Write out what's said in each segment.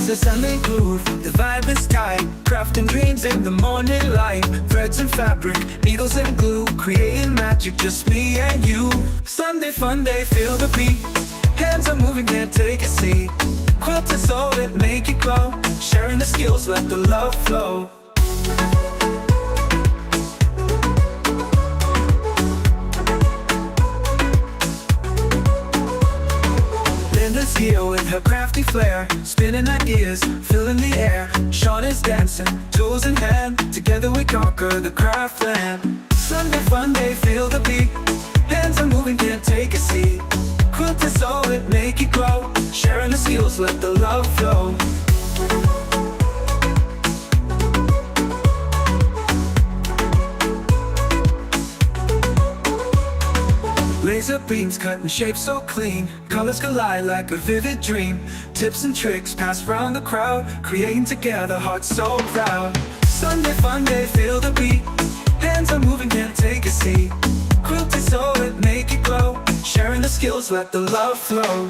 It's a Sunday groove, the vibe is tight. Crafting dreams in the morning light. Threads and fabric, needles and glue, creating magic, just me and you. Sunday Funday, feel the beat. Hands are moving, can't take a seat. Quilt is all that make it glow. Sharing the skills, let the love flow. Lynda's here with her crafty flair, spinning ideas, filling the air. Sean is dancing, tools in hand. Together we conquer the craft land. Sunday Funday, feel the beat. Hands are moving, can't take a seat. Quilt is all that make it glow. Sharing the skills, let the love flow. Laser beams cutting shapes so clean. Colors collide like a vivid dream. Tips and tricks pass round the crowd, creating together, hearts so proud. Sunday Funday, feel the beat. Hands are moving, can't take a seat. Quilt is all that make it glow. Sharing the skills, let the love flow.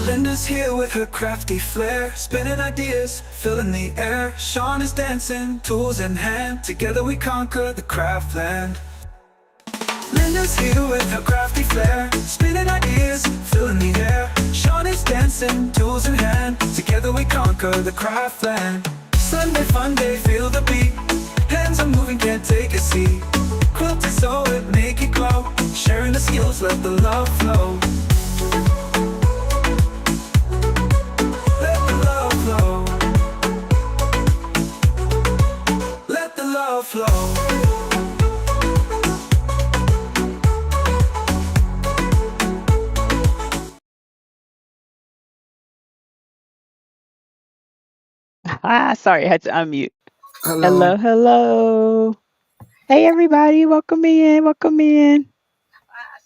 Lynda's here with her crafty flair, spinning ideas, filling the air. Sean is dancing, tools in hand. Together we conquer the craft land. Lynda's here with her crafty flair, spinning ideas, filling the air. Sean is dancing, tools in hand. Together we conquer the craft land. Sunday Funday, feel the beat. Hands are moving, can't take a seat. Quilt is all that make it glow. Sharing the skills, let the love flow. Let the love flow. Let the love flow. Sorry, I had to unmute. Hello. Hello, hello. Hey, everybody, welcome in, welcome in.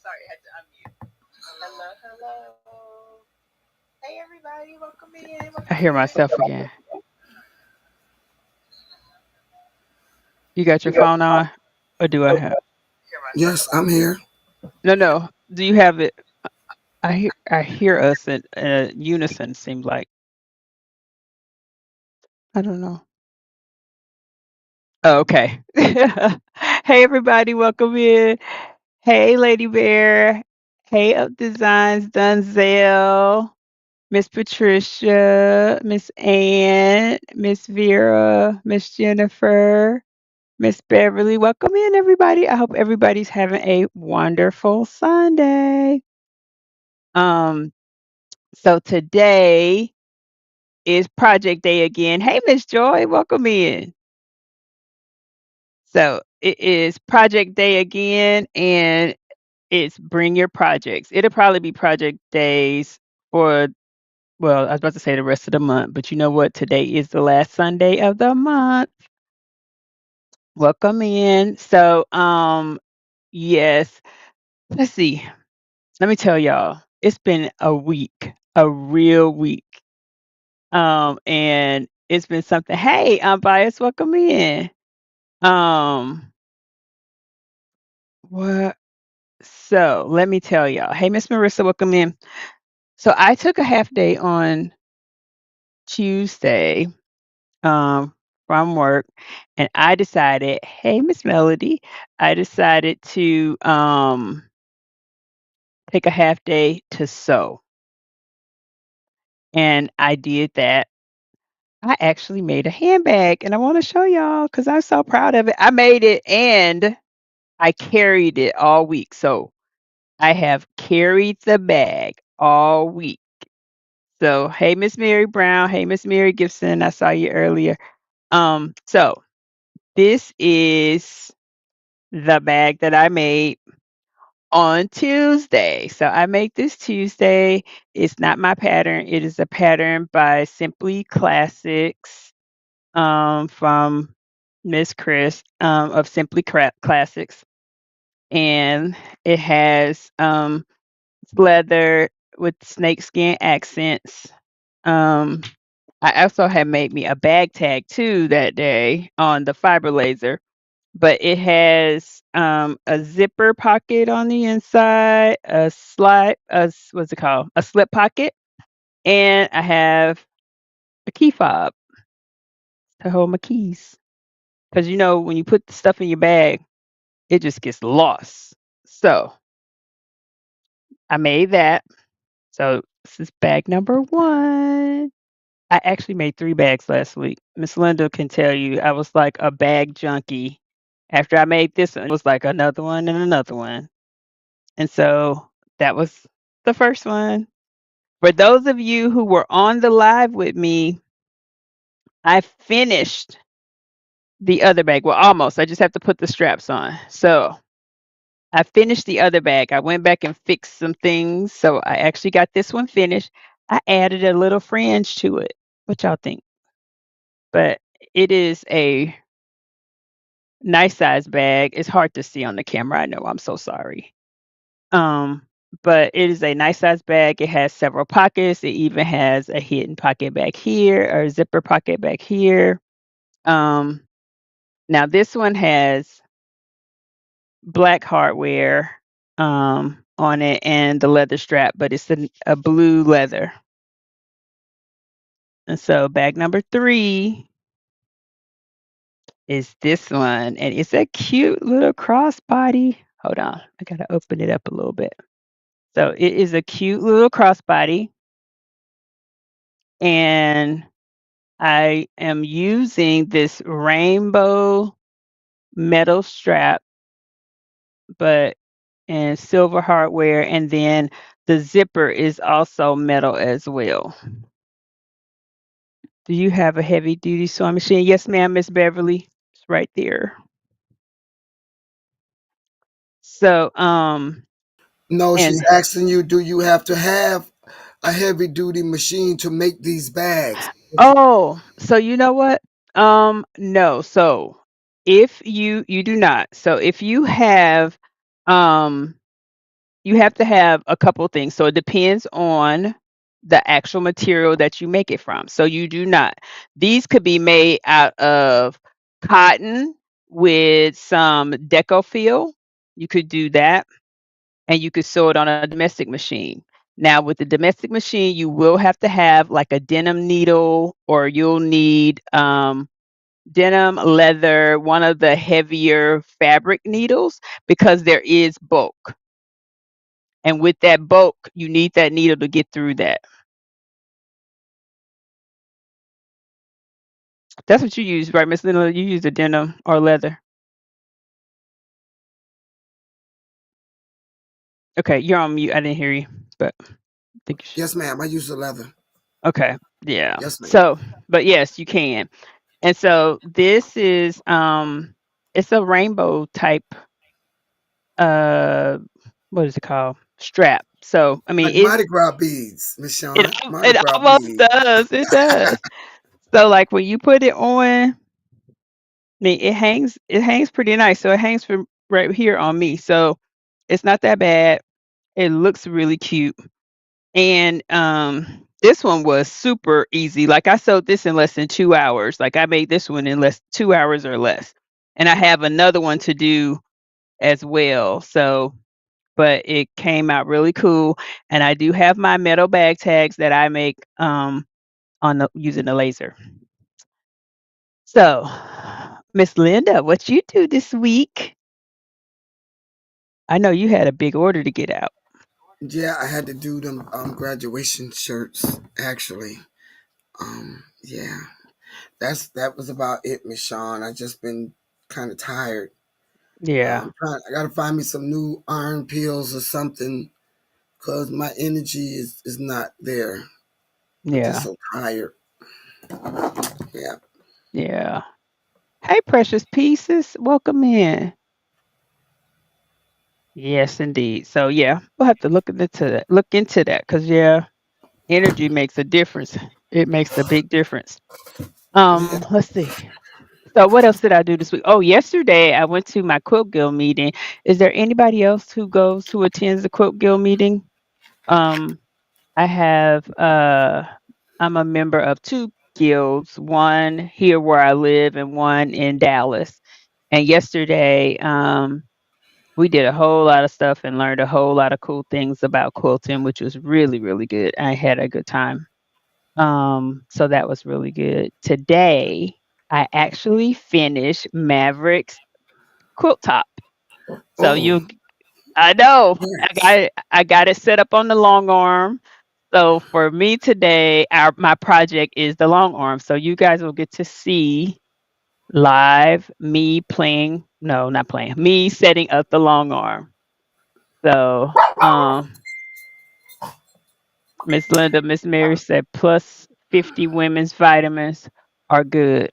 Sorry, I had to unmute. Hello, hello. Hey, everybody, welcome in. I hear myself again. You got your phone on, or do I have? Yes, I'm here. No. Do you have it? I hear us in unison. Seems like I don't know. Oh, okay. Hey, everybody, welcome in. Hey, Lady Bear. Hey, Up Designs, Dunzel, Miss Patricia, Miss Ann, Miss Vera, Miss Jennifer, Miss Beverly. Welcome in, everybody. I hope everybody's having a wonderful Sunday. Um, so today is Project Day again. Hey, Miss Joy, welcome in. So it is Project Day again, and it's bring your projects. It'll probably be project days for, well, I was about to say the rest of the month, but you know what? Today is the last Sunday of the month. Welcome in. So, yes, let's see. Let me tell y'all, it's been a week, a real week. And it's been something. Hey, I'm biased. Welcome in. Um, what? So let me tell y'all. Hey, Miss Marissa, welcome in. So I took a half day on Tuesday from work, and I decided, hey, Miss Melody, I decided to take a half day to sew. And I did that. I actually made a handbag, and I want to show y'all because I'm so proud of it. I made it and I carried it all week. So I have carried the bag all week. So, hey, Miss Mary Brown. Hey, Miss Mary Gibson. I saw you earlier. So this is the bag that I made on Tuesday. So I make this Tuesday. It's not my pattern. It is a pattern by Simply Classics, from Miss Chris, of Simply Classics. And it has leather, with snakeskin accents. Um, I also had made me a bag tag too that day on the fiber laser, but it has a zipper pocket on the inside, a slide, what's it called? A slip pocket, and I have a key fob to hold my keys. Because when you put the stuff in your bag, it just gets lost. So I made that. So this is bag number one. I actually made 3 bags last week. Miss Linda can tell you I was like a bag junkie. After I made this one, it was like another one and another one. And so that was the first one. For those of you who were on the live with me, I finished the other bag. Well, almost. I just have to put the straps on. So I finished the other bag. I went back and fixed some things. So I actually got this one finished. I added a little fringe to it. What y'all think? But it is a nice size bag. It's hard to see on the camera. I know. I'm so sorry. Um, but it is a nice size bag. It has several pockets. It even has a hidden pocket back here or a zipper pocket back here. Um, Now this one has black hardware on it and the leather strap, but it's a blue leather. And so bag number 3 is this one, and it's a cute little crossbody. Hold on, I gotta open it up a little bit. So it is a cute little crossbody, and I am using this rainbow metal strap, but in silver hardware, and then the zipper is also metal as well. Do you have a heavy duty sewing machine? Yes, ma'am, Miss Beverly. It's right there. So, No, and she's asking you, do you have to have a heavy duty machine to make these bags? oh, so you know what? No. So if you do not. So if um you have to have a couple things. So it depends on the actual material that you make it from. So you do not. These could be made out of cotton with some deco feel. You could do that, and you could sew it on a domestic machine. Now, with the domestic machine, you will have to have like a denim needle, or you'll need denim, leather, one of the heavier fabric needles, because there is bulk. And with that bulk, you need that needle to get through that. That's what you use, right, Miss Linda? You use the denim or leather. Okay, you're on mute. I didn't hear you, but I think you should. Yes, ma'am. I use the leather. Okay, yeah. Yes, ma'am. So, but yes, you can. And so this is it's a rainbow type uh what is it called? Strap. So I mean Like Mardi Gras beads, Miss Shawn. Mardi it Gras almost beads. does. It does. So like when you put it on, I mean it hangs pretty nice. So it hangs from right here on me. So it's not that bad. It looks really cute. And this one was super easy. Like I sewed this in less than 2 hours. Like I made this one in less 2 hours or less. And I have another one to do as well. So, but it came out really cool. And I do have my metal bag tags that I make on using the laser. So, Miss Linda, what you do this week? I know you had a big order to get out. Yeah, I had to do them graduation shirts actually. Yeah, that was about it, Miss Shawn. I just been kind of tired. Yeah, I gotta find me some new iron pills or something because my energy is not there. I'm just yeah, so tired. Yeah. yeah. Hey, precious pieces, welcome in. Yes, indeed. So yeah, we'll have to look into that because yeah, energy makes a difference. It makes a big difference. Yeah. Let's see. So what else did I do this week? Oh, yesterday I went to my Quilt Guild meeting. Is there anybody else who attends the Quilt Guild meeting? Um, I have I'm a member of two guilds, one here where I live and one in Dallas. And yesterday, we did a whole lot of stuff and learned a whole lot of cool things about quilting, which was really, really good. I had a good time. So that was really good. Today, I actually finished Maverick's quilt top. So Oh, you I know. yes. I got it set up on the long arm. So for me today, my project is the long arm. So you guys will get to see live me playing, no, not playing, me setting up the long arm. So Miss Linda, Miss Mary said plus 50 women's vitamins are good.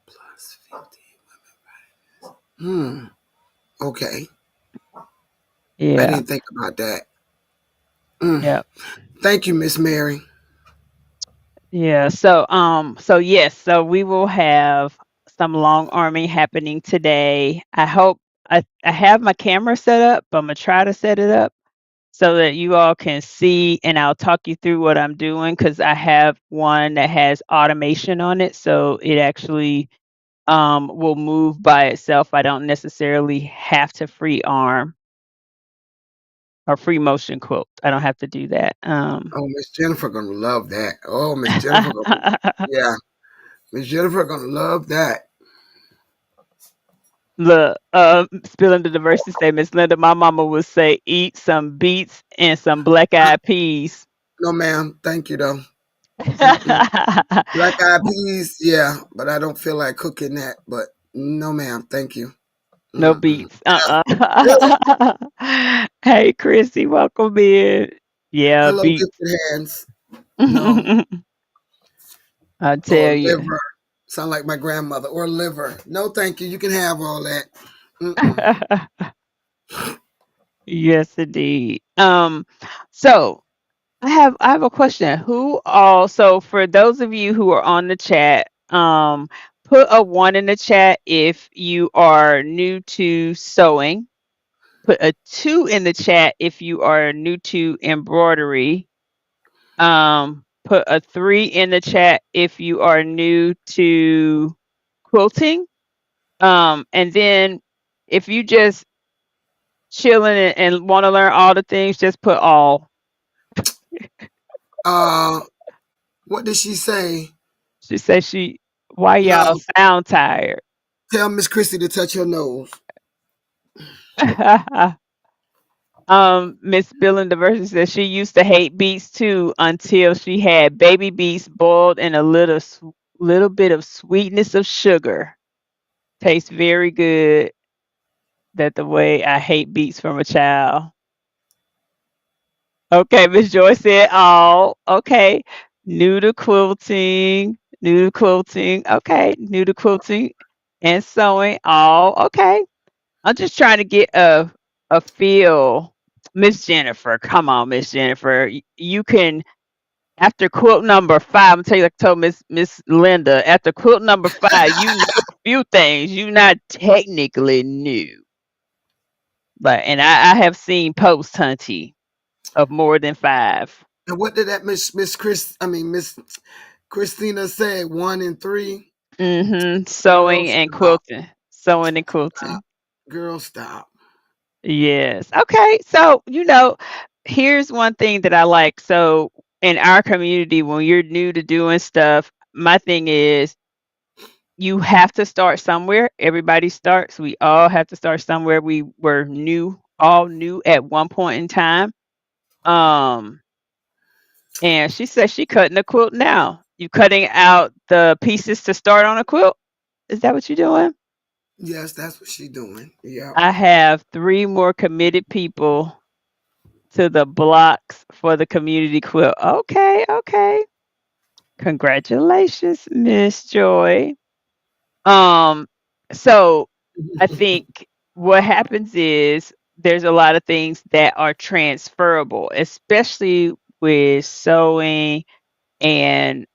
Plus 50. Hmm. Okay. I Yeah. didn't think about that. Mm. Yeah. Thank you, Miss Mary. Yeah. So yes, so we will have some long arming happening today. I have my camera set up. I'm gonna try to set it up so that you all can see, and I'll talk you through what I'm doing because I have one that has automation on it, so it actually will move by itself. I don't necessarily have to free arm or free motion quilt. I don't have to do that. Oh, Miss Jennifer gonna love that. Oh, Miss Jennifer gonna, yeah, Miss Jennifer gonna love that. Look, spilling the diversity statements, Linda, my mama would say, eat some beets and some black I, eyed peas. no, ma'am. Thank you though. Mm-mm. Black eyed peas, yeah, but I don't feel like cooking that. But no, ma'am. Thank you. No Mm-mm. beets. Really? Hey, Chrissy, welcome in. Yeah, Hello, beets. gifted hands. No, I or tell you. liver. Sound like my grandmother. Or liver. No, thank you. You can have all that. Mm-mm. Yes, indeed. So I have a question. Who all so for those of you who are on the chat, put a one in the chat if you are new to sewing. Put a two in the chat if you are new to embroidery. Put a three in the chat if you are new to quilting. And then if you just chilling and want to learn all the things, just put all. Uh, what did she say? She says why y'all No, sound tired? tell Miss Christie to touch her nose. Miss Bill and Diversity says she used to hate beets too until she had baby beets boiled in a little bit of sweetness of sugar. Tastes very good. That the way I hate beets from a child. Okay, Miss Joy said all. Okay. New to quilting. New to quilting. Okay. New to quilting and sewing. All okay. I'm just trying to get a feel. Miss Jennifer, come on, Miss Jennifer. You can after quilt number five. I'm tell you, like I told Miss Linda. After quilt number five, you know a few things. You're not technically new, but and I have seen post hunty of more than five. And what did that Miss Chris? I mean Miss Christina say? 1 and 3. Girl, Sewing and stop, quilting. Sewing and stop, quilting. girl, stop. Yes. Okay. So, here's one thing that I like. So, in our community, when you're new to doing stuff, my thing is you have to start somewhere. Everybody starts. We all have to start somewhere. We were new, all new at one point in time. Um, and she says she cutting a quilt now. You cutting out the pieces to start on a quilt? Is that what you're doing? Yes, that's what she doing. Yep. I have three more committed people to the blocks for the community quilt. Okay, okay. Congratulations, Miss Joy. Um, so I think what happens is there's a lot of things that are transferable, especially with sewing and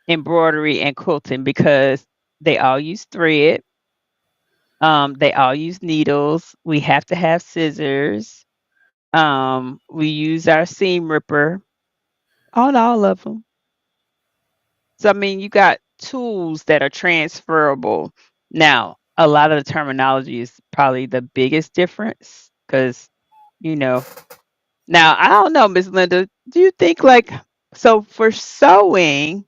embroidery and quilting because they all use thread. They all use needles. We have to have scissors. We use our seam ripper on all of them. So I mean, you got tools that are transferable. Now, a lot of the terminology is probably the biggest difference because, you know. Now, I don't know, Miss Linda. Do you think like so for sewing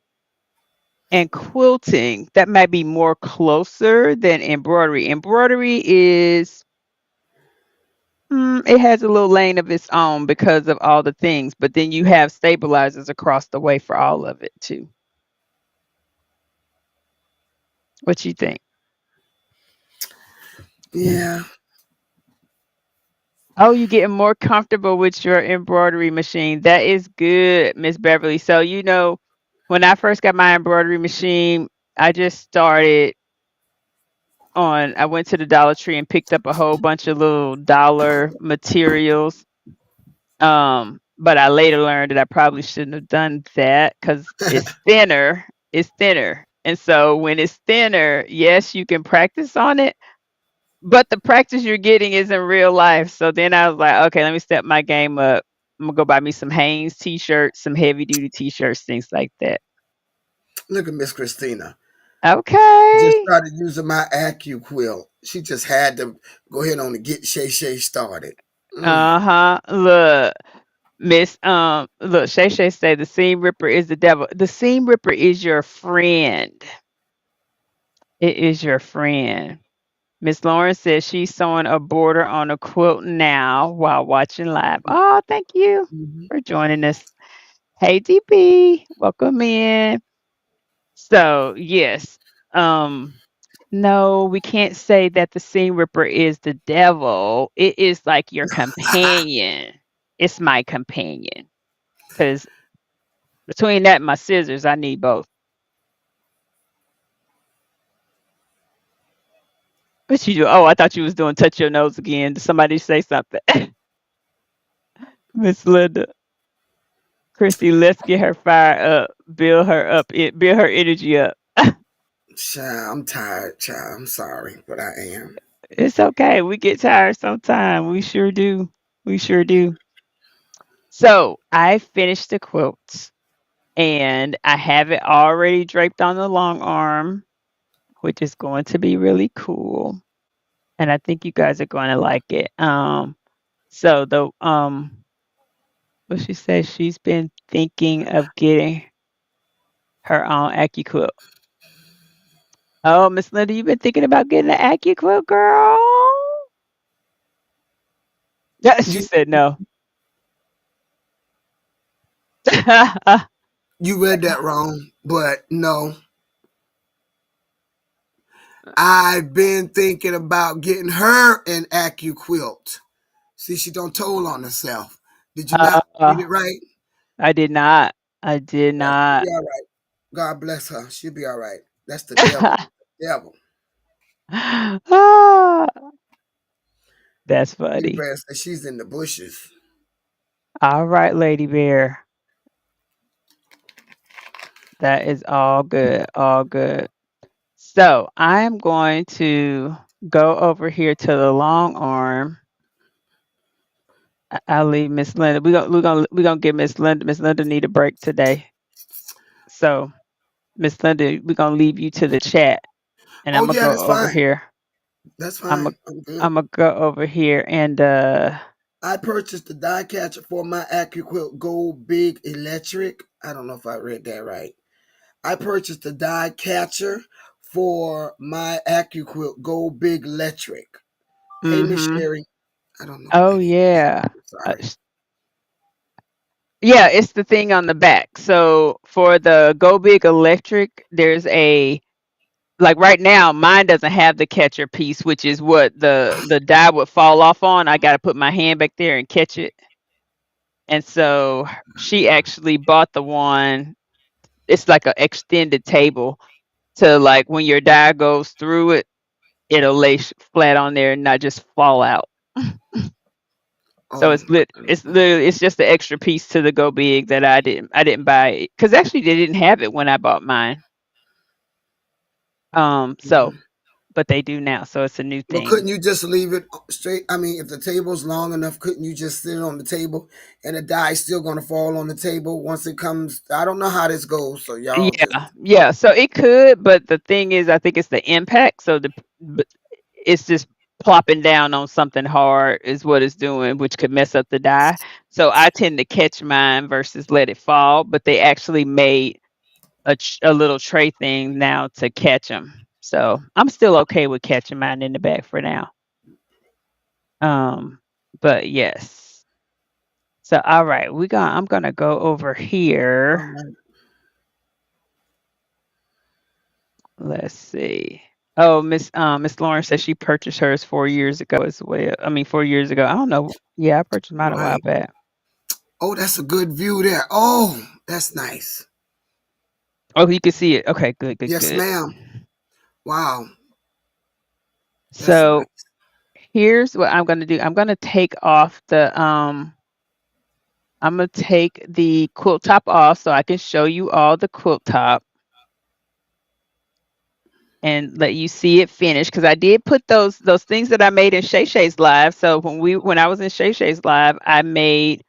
and quilting that might be more closer than embroidery? Embroidery is it has a little lane of its own because of all the things, but then you have stabilizers across the way for all of it too. What you think? Yeah. Oh, you getting more comfortable with your embroidery machine. That is good, Miss Beverly. So, when I first got my embroidery machine, I just started I went to the Dollar Tree and picked up a whole bunch of little dollar materials. But I later learned that I probably shouldn't have done that because it's thinner. It's thinner. And so when it's thinner, yes, you can practice on it, but the practice you're getting is in real life. So then I was like, okay, let me step my game up. I'm gonna go buy me some Hanes t-shirts, some heavy duty t-shirts, things like that. Look at Miss Christina. Just Okay. started using my Quilt. She just had to go ahead on and get Shay Shay started. Mm. Uh-huh. Look, Shay Shay say the seam ripper is the devil. The seam ripper is your friend. It is your friend. Miss Lauren says she's sewing a border on a quilt now while watching live. Oh, thank you Mhm. for joining us. Hey, DP, welcome in. So, yes, um, no, we can't say that the seam ripper is the devil. It is like your companion. It's my companion because between that and my scissors, I need both. What you do? Oh, I thought you was doing touch your nose again. Did somebody say something? Miss Linda. Christy, let's get her fired up. Build her up. Build her energy up. Child, I'm tired, child. I'm sorry, but I am. It's okay. We get tired sometime. We sure do. We sure do. So I finished the quilts and I have it already draped on the long arm, which is going to be really cool. And I think you guys are going to like it. So what she says, she's been thinking of getting her own AccuQuilt. Oh, Miss Linda, you've been thinking about getting an AccuQuilt, girl? Yeah, she You said no. you read that wrong, but no. I've been thinking about getting her an Quilt. See, she don't told on herself. Did you not read uh, it right? I did not. I did Yeah, she'll not. be all right. God bless her. She'll be all right. That's the devil. Devil. Ah, that's You funny. better say she's in the bushes. All right, Lady Bear. That is all good. All good. So I am going to go over here to the long arm. I'll leave Miss Linda. We're gonna give Miss Linda. Miss Linda need a break today. So Miss Linda, we're gonna leave you to the chat, and Oh I'm gonna yeah, go that's over fine. here. That's I'm fine. gonna I'm good. I'm gonna go over here and I purchased the die catcher for my AccuQuilt Gold Big Electric. I don't know if I read that right. I purchased the die catcher for my AccuQuilt Gold Big Electric. Hey, Miss mm-hmm. Sherry. I don't know who Oh that is. yeah. Uh, Sorry. sh- yeah, it's the thing on the back. So for the Go Big Electric, there's a like right now mine doesn't have the catcher piece, which is what the die would fall off on. I got to put my hand back there and catch it. And so she actually bought the one. It's like an extended table to like when your die goes through it, it'll lay flat on there and not just fall out. So Oh, it's just the extra piece to the Go Big that I didn't buy because actually they didn't have it when I bought mine. So mhm. but they do now, so it's a new But thing. couldn't you just leave it straight? I mean, if the table's long enough, couldn't you just sit it on the table and the die's still going to fall on the table once it comes? I don't know how this goes, so y'all just. Yeah, yeah. So it could, but the thing is, I think it's the impact. So but it's just plopping down on something hard is what it's doing, which could mess up the die. So I tend to catch mine versus let it fall. But they actually made a little tray thing now to catch them. So I'm still okay with catching mine in the back for now. Um, but yes. So all right, I'm gonna go over All here. right. Let's see. Oh, Miss Lauren says she purchased hers 4 years ago as well. I mean, 4 years ago. I don't know. Yeah, I purchased mine a while Right. back. Oh, that's a good view there. Oh, that's nice. Oh, you can see it. Okay, good, good, Yes, good. ma'am. Wow, that's So nice. here's what I'm gonna do. I'm gonna take the quilt top off so I can show you all the quilt top and let you see it finished. Because I did put those things that I made in Shay Shay's live. So when I was in Shay Shay's live, I made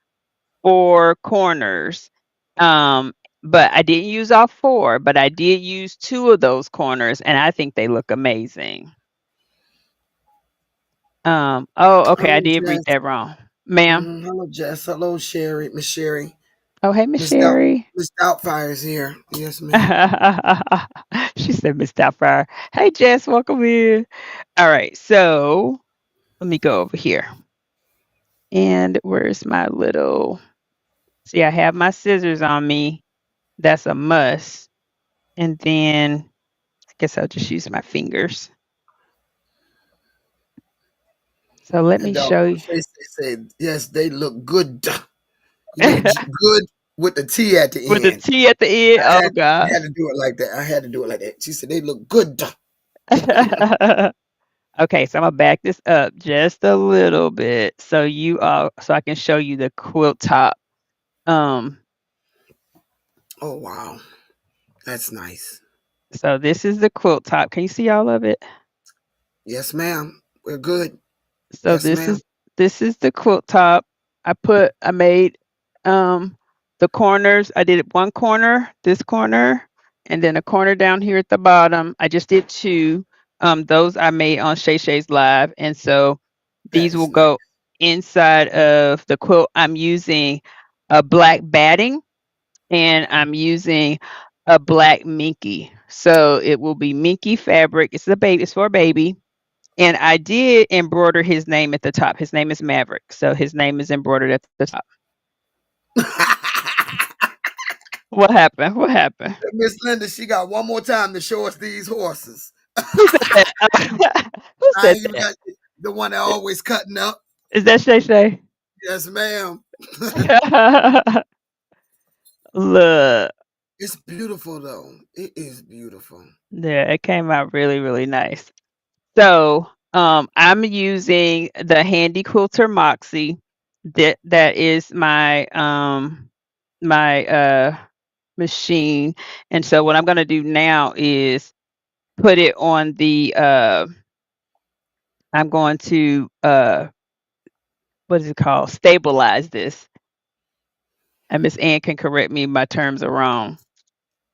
4 corners. Um, but I didn't use all 4, but I did use 2 of those corners, and I think they look amazing. Oh, okay, I Hello, did read Jess. that wrong. Ma'am. Hello, Jess. Hello, Sherry. Miss Sherry. Oh, hey, Miss Miss Doubt. Sherry. Miss Doubtfire's here. Yes, ma'am. She said, Miss Doubtfire. Hey, Jess, welcome in. All right, so let me go over here. And where's my little? See, I have my scissors on me. That's a must. And then I guess I'll just use my fingers. So let me And show you Stacey said, yes, they look good. You know, good with the T at with the the end. T at the end. I Oh had gosh. to do it like that. I had to do it like that. She said they look good. Okay, so I'm gonna back this up just a little bit so I can show you the quilt top. Um, Oh wow, that's nice. so this is the quilt top. Can you see all of it? Yes, ma'am. We're good. So Yes, this ma'am. is this is the quilt top. I made um the corners. I did one corner, this corner, and then a corner down here at the bottom. I just did 2. Those I made on Shay Shay's live, and so That these will is nice. go inside of the quilt. I'm using a black batting and I'm using a black minky. So it will be minky fabric. It's for a baby. And I did embroider his name at the top. His name is Maverick. So his name is embroidered at the top. What happened? What happened? Miss Linda, she got one more time to show us these horses. Who said that? Who I said ain't even that? got the one that always cutting up. Is that Shay Shay? Yes, ma'am. Look. It's beautiful though. It is beautiful. Yeah, it came out really, really nice. So, I'm using the Handy Quilter Moxie. That is my machine. And so what I'm gonna do now is put it on the I'm going to what is it called? Stabilize this. And Miss Ann can correct me if my terms are wrong.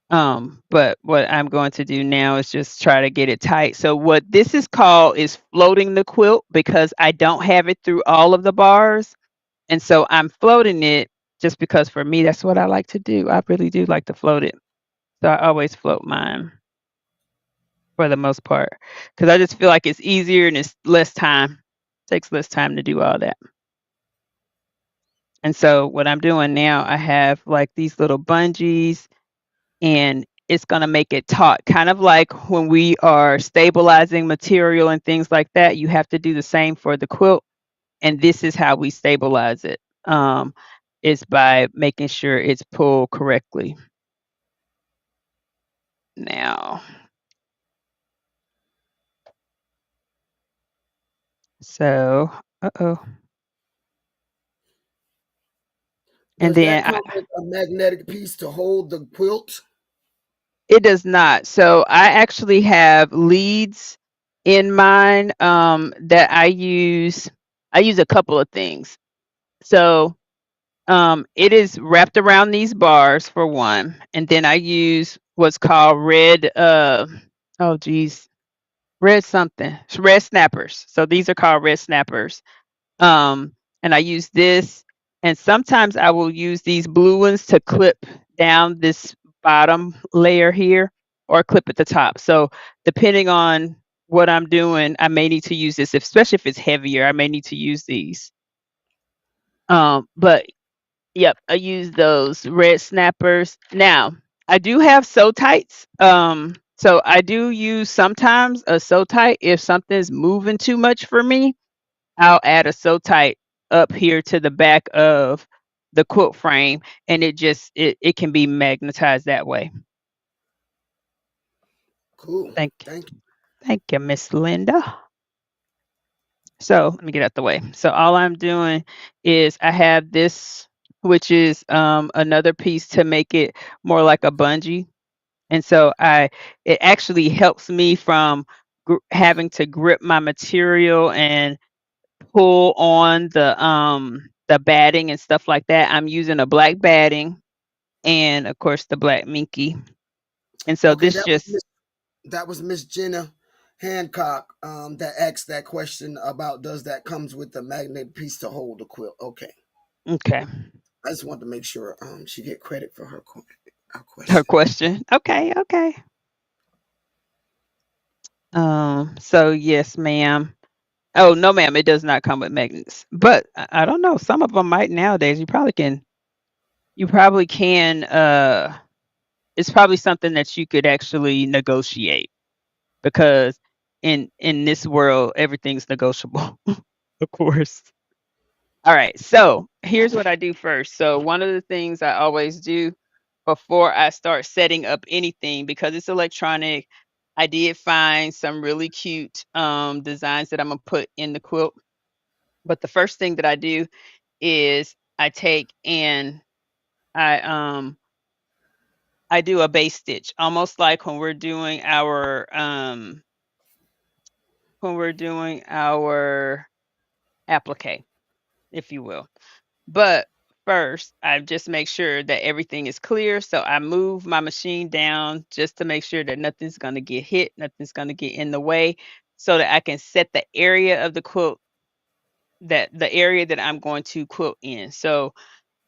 But what I'm going to do now is just try to get it tight. So what this is called is floating the quilt because I don't have it through all of the bars. And so I'm floating it just because for me that's what I like to do. I really do like to float it. So I always float mine for the most part because I just feel like it's easier and it's less time. Takes less time to do all that. And so what I'm doing now, I have like these little bungees and it's going to make it taut, kind of like when we are stabilizing material and things like that. You have to do the same for the quilt, and this is how we stabilize it. Is by making sure it's pulled correctly. Now, so uh-oh. And Does that then come with a magnetic piece to hold the quilt? it does not. So I actually have leads in mine that I use a couple of things. So it is wrapped around these bars for one, and then I use what's called oh geez, red something, red snappers. So these are called red snappers. Um, and I use this, and sometimes I will use these blue ones to clip down this bottom layer here, or clip at the top. So depending on what I'm doing, I may need to use this, especially if it's heavier. I may need to use these. But yep, I use those red snappers. Now, I do have sew tights. So I do use sometimes a sew tight if something's moving too much for me. I'll add a sew tight up here to the back of the quilt frame, and it can be magnetized that way. Cool. Thank Thank you. thank you, Miss Linda. So let me get out the way. So all I'm doing is I have this, which is another piece to make it more like a bungee. And so it actually helps me from having to grip my material and pull on the batting and stuff like that. I'm using a black batting and of course the black minky. And so Okay, this just that was Miss Jenna Hancock that asked that question about does that comes with the magnet piece to hold the quilt. Okay, okay. I just want to make sure she get credit for her Her question. question. Okay, okay. So yes, ma'am. Oh no, ma'am, it does not come with magnets. But I don't know. Some of them might nowadays. You probably can it's probably something that you could actually negotiate because in this world everything's negotiable. Of course. All right. So here's what I do first. So one of the things I always do before I start setting up anything, because it's electronic, I did find some really cute designs that I'm gonna put in the quilt. But the first thing that I do is I take and I um I do a base stitch, almost like when we're doing our applique, if you will. But first, I just make sure that everything is clear. So I move my machine down just to make sure that nothing's going to get hit, nothing's going to get in the way, so that I can set the area of the quilt, that the area that I'm going to quilt in. So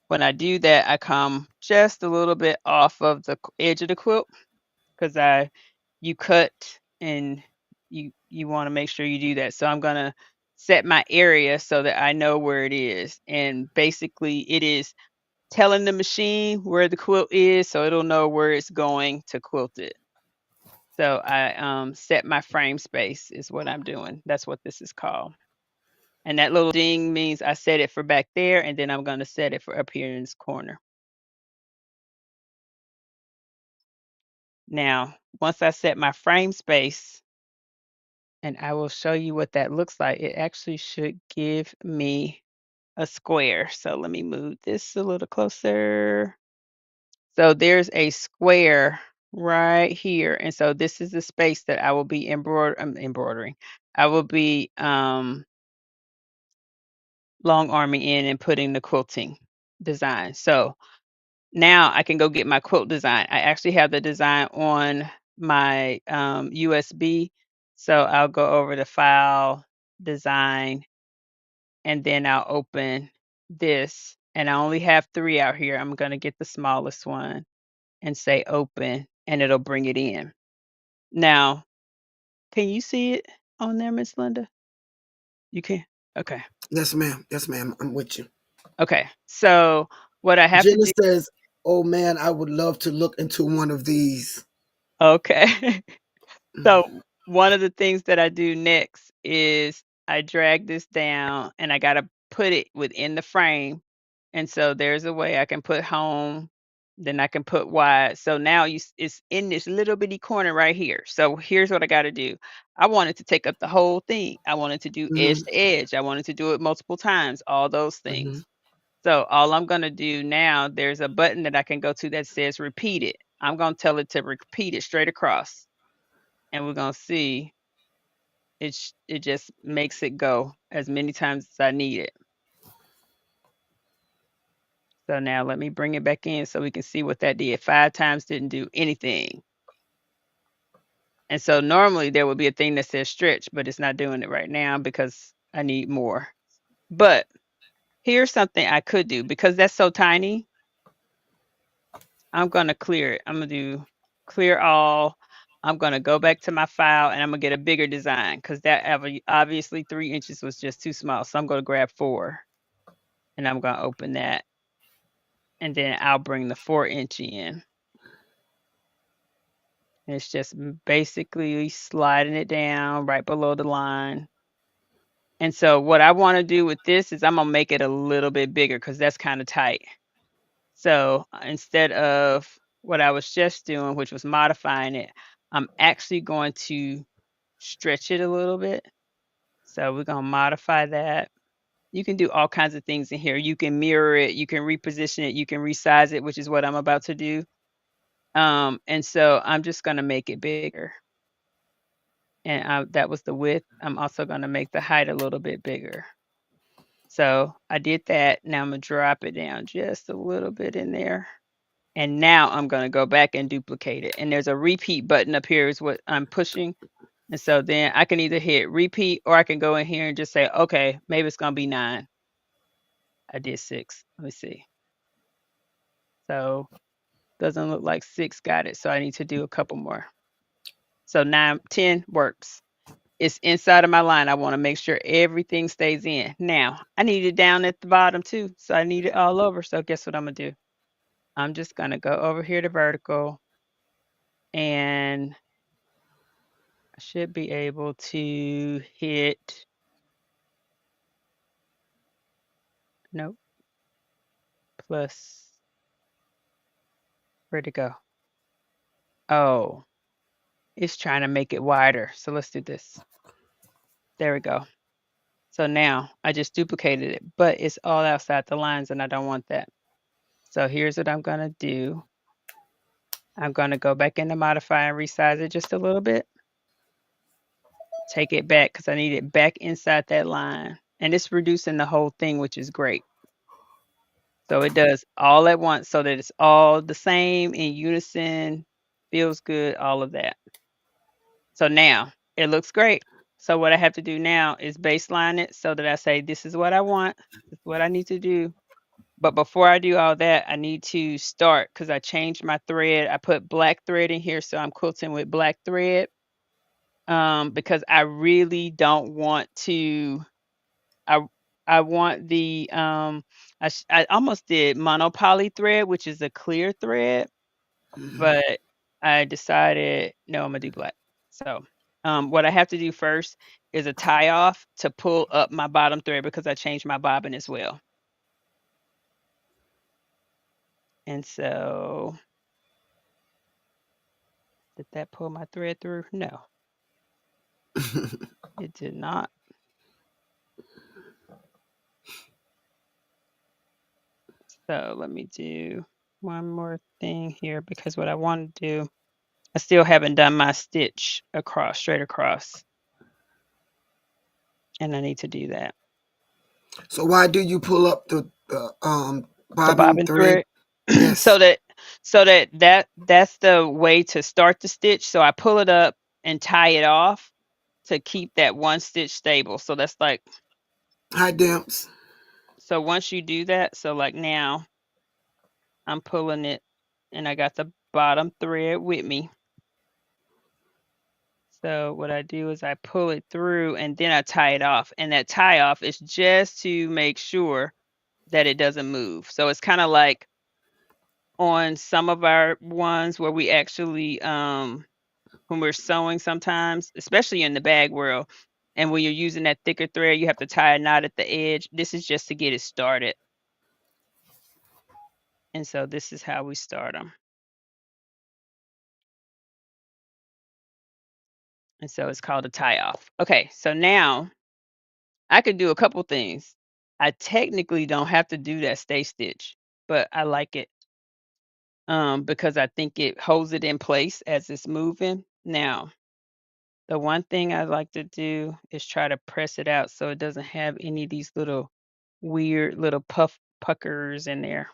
when I do that, I come just a little bit off of the edge of the quilt because I you cut and you want to make sure you do that. So I'm gonna set my area so that I know where it is. And basically it is telling the machine where the quilt is so it'll know where it's going to quilt it. So I set my frame space is what I'm doing. That's what this is called. And that little ding means I set it for back there and then I'm gonna set it for up here in this corner. Now, once I set my frame space, and I will show you what that looks like. It actually should give me a square. So let me move this a little closer. So there's a square right here. And so this is the space that I will be embroidering. I will be long arming in and putting the quilting design. So now I can go get my quilt design. I actually have the design on my USB. So I'll go over to File, Design, and then I'll open this. And I only have 3 out here. I'm going to get the smallest one and say Open, and it'll bring it in. Now, can you see it on there, Miss Linda? You can? Okay. Yes, ma'am. Yes, ma'am. I'm with you. Okay. So what I have to Jenna do. says, "Oh man, I would love to look into one of these." Okay. So one of the things that I do next is I drag this down and I got to put it within the frame. And so there's a way I can put home, then I can put wide. So now it's in this little bitty corner right here. So here's what I got to do. I wanted to take up the whole thing. I wanted to do edge Mm-hmm. to edge. I wanted to do it multiple times, all those Mm-hmm. things. So all I'm going to do now, there's a button that I can go to that says repeat it. I'm going to tell it to repeat it straight across. And we're going to see. it just makes it go as many times as I need it. So now let me bring it back in so we can see what that did. 5 times didn't do anything. And so normally there would be a thing that says stretch, but it's not doing it right now because I need more. But here's something I could do because that's so tiny. I'm gonna clear it. I'm gonna do clear all. I'm gonna go back to my file and I'm gonna get a bigger design because that obviously 3 inches was just too small. So I'm gonna grab 4 and I'm gonna open that. And then I'll bring the 4-inch in. And it's just basically sliding it down right below the line. And so what I want to do with this is I'm gonna make it a little bit bigger because that's kind of tight. So instead of what I was just doing, which was modifying it, I'm actually going to stretch it a little bit. So we're gonna modify that. You can do all kinds of things in here. You can mirror it, you can reposition it, you can resize it, which is what I'm about to do. And so I'm just gonna make it bigger. And that was the width. I'm also gonna make the height a little bit bigger. So I did that. Now I'm gonna drop it down just a little bit in there. And now I'm gonna go back and duplicate it. And there's a repeat button up here is what I'm pushing. And so then I can either hit repeat or I can go in here and just say, okay, maybe it's gonna be 9. I did 6. Let me see. So doesn't look like 6 got it. So I need to do a couple more. So 9, 10 works. It's inside of my line. I want to make sure everything stays in. Now, I need it down at the bottom too. So I need it all over. So guess what I'm going to do? I'm just going to go over here to vertical and I should be able to hit, nope, plus, where'd it go? Oh, it's trying to make it wider. So let's do this. There we go. So now I just duplicated it, but it's all outside the lines and I don't want that. So here's what I'm going to do. I'm going to go back into modify and resize it just a little bit. Take it back because I need it back inside that line. And it's reducing the whole thing, which is great. So it does all at once so that it's all the same in unison, feels good, all of that. So now it looks great. So what I have to do now is baseline it so that I say, this is what I want, this is what I need to do. But before I do all that, I need to start because I changed my thread. I put black thread in here, so I'm quilting with black thread because I really don't want to. I want the I almost did monopoly thread, which is a clear thread, but I decided no, I'm gonna do black. So what I have to do first is a tie off to pull up my bottom thread because I changed my bobbin as well. And so, did that pull my thread through? No, it did not. So let me do one more thing here because what I want to do, I still haven't done my stitch across, straight across. And I need to do that. So why do you pull up the bobbin Bobbin thread? thread. Yes. That's the way to start the stitch. So I pull it up and tie it off to keep that one stitch stable. So that's like, Hi, Dimps. so once you do that, so like now I'm pulling it and I got the bottom thread with me. So what I do is I pull it through and then I tie it off. And that tie off is just to make sure that it doesn't move. So it's kind of like on some of our ones where we actually when we're sewing sometimes, especially in the bag world, and when you're using that thicker thread, you have to tie a knot at the edge. This is just to get it started. And so this is how we start them. And so it's called a tie off. Okay, so now I could do a couple things. I technically don't have to do that stay stitch, but I like it because I think it holds it in place as it's moving. Now, The one thing I like to do is try to press it out so it doesn't have any of these little weird little puckers in there.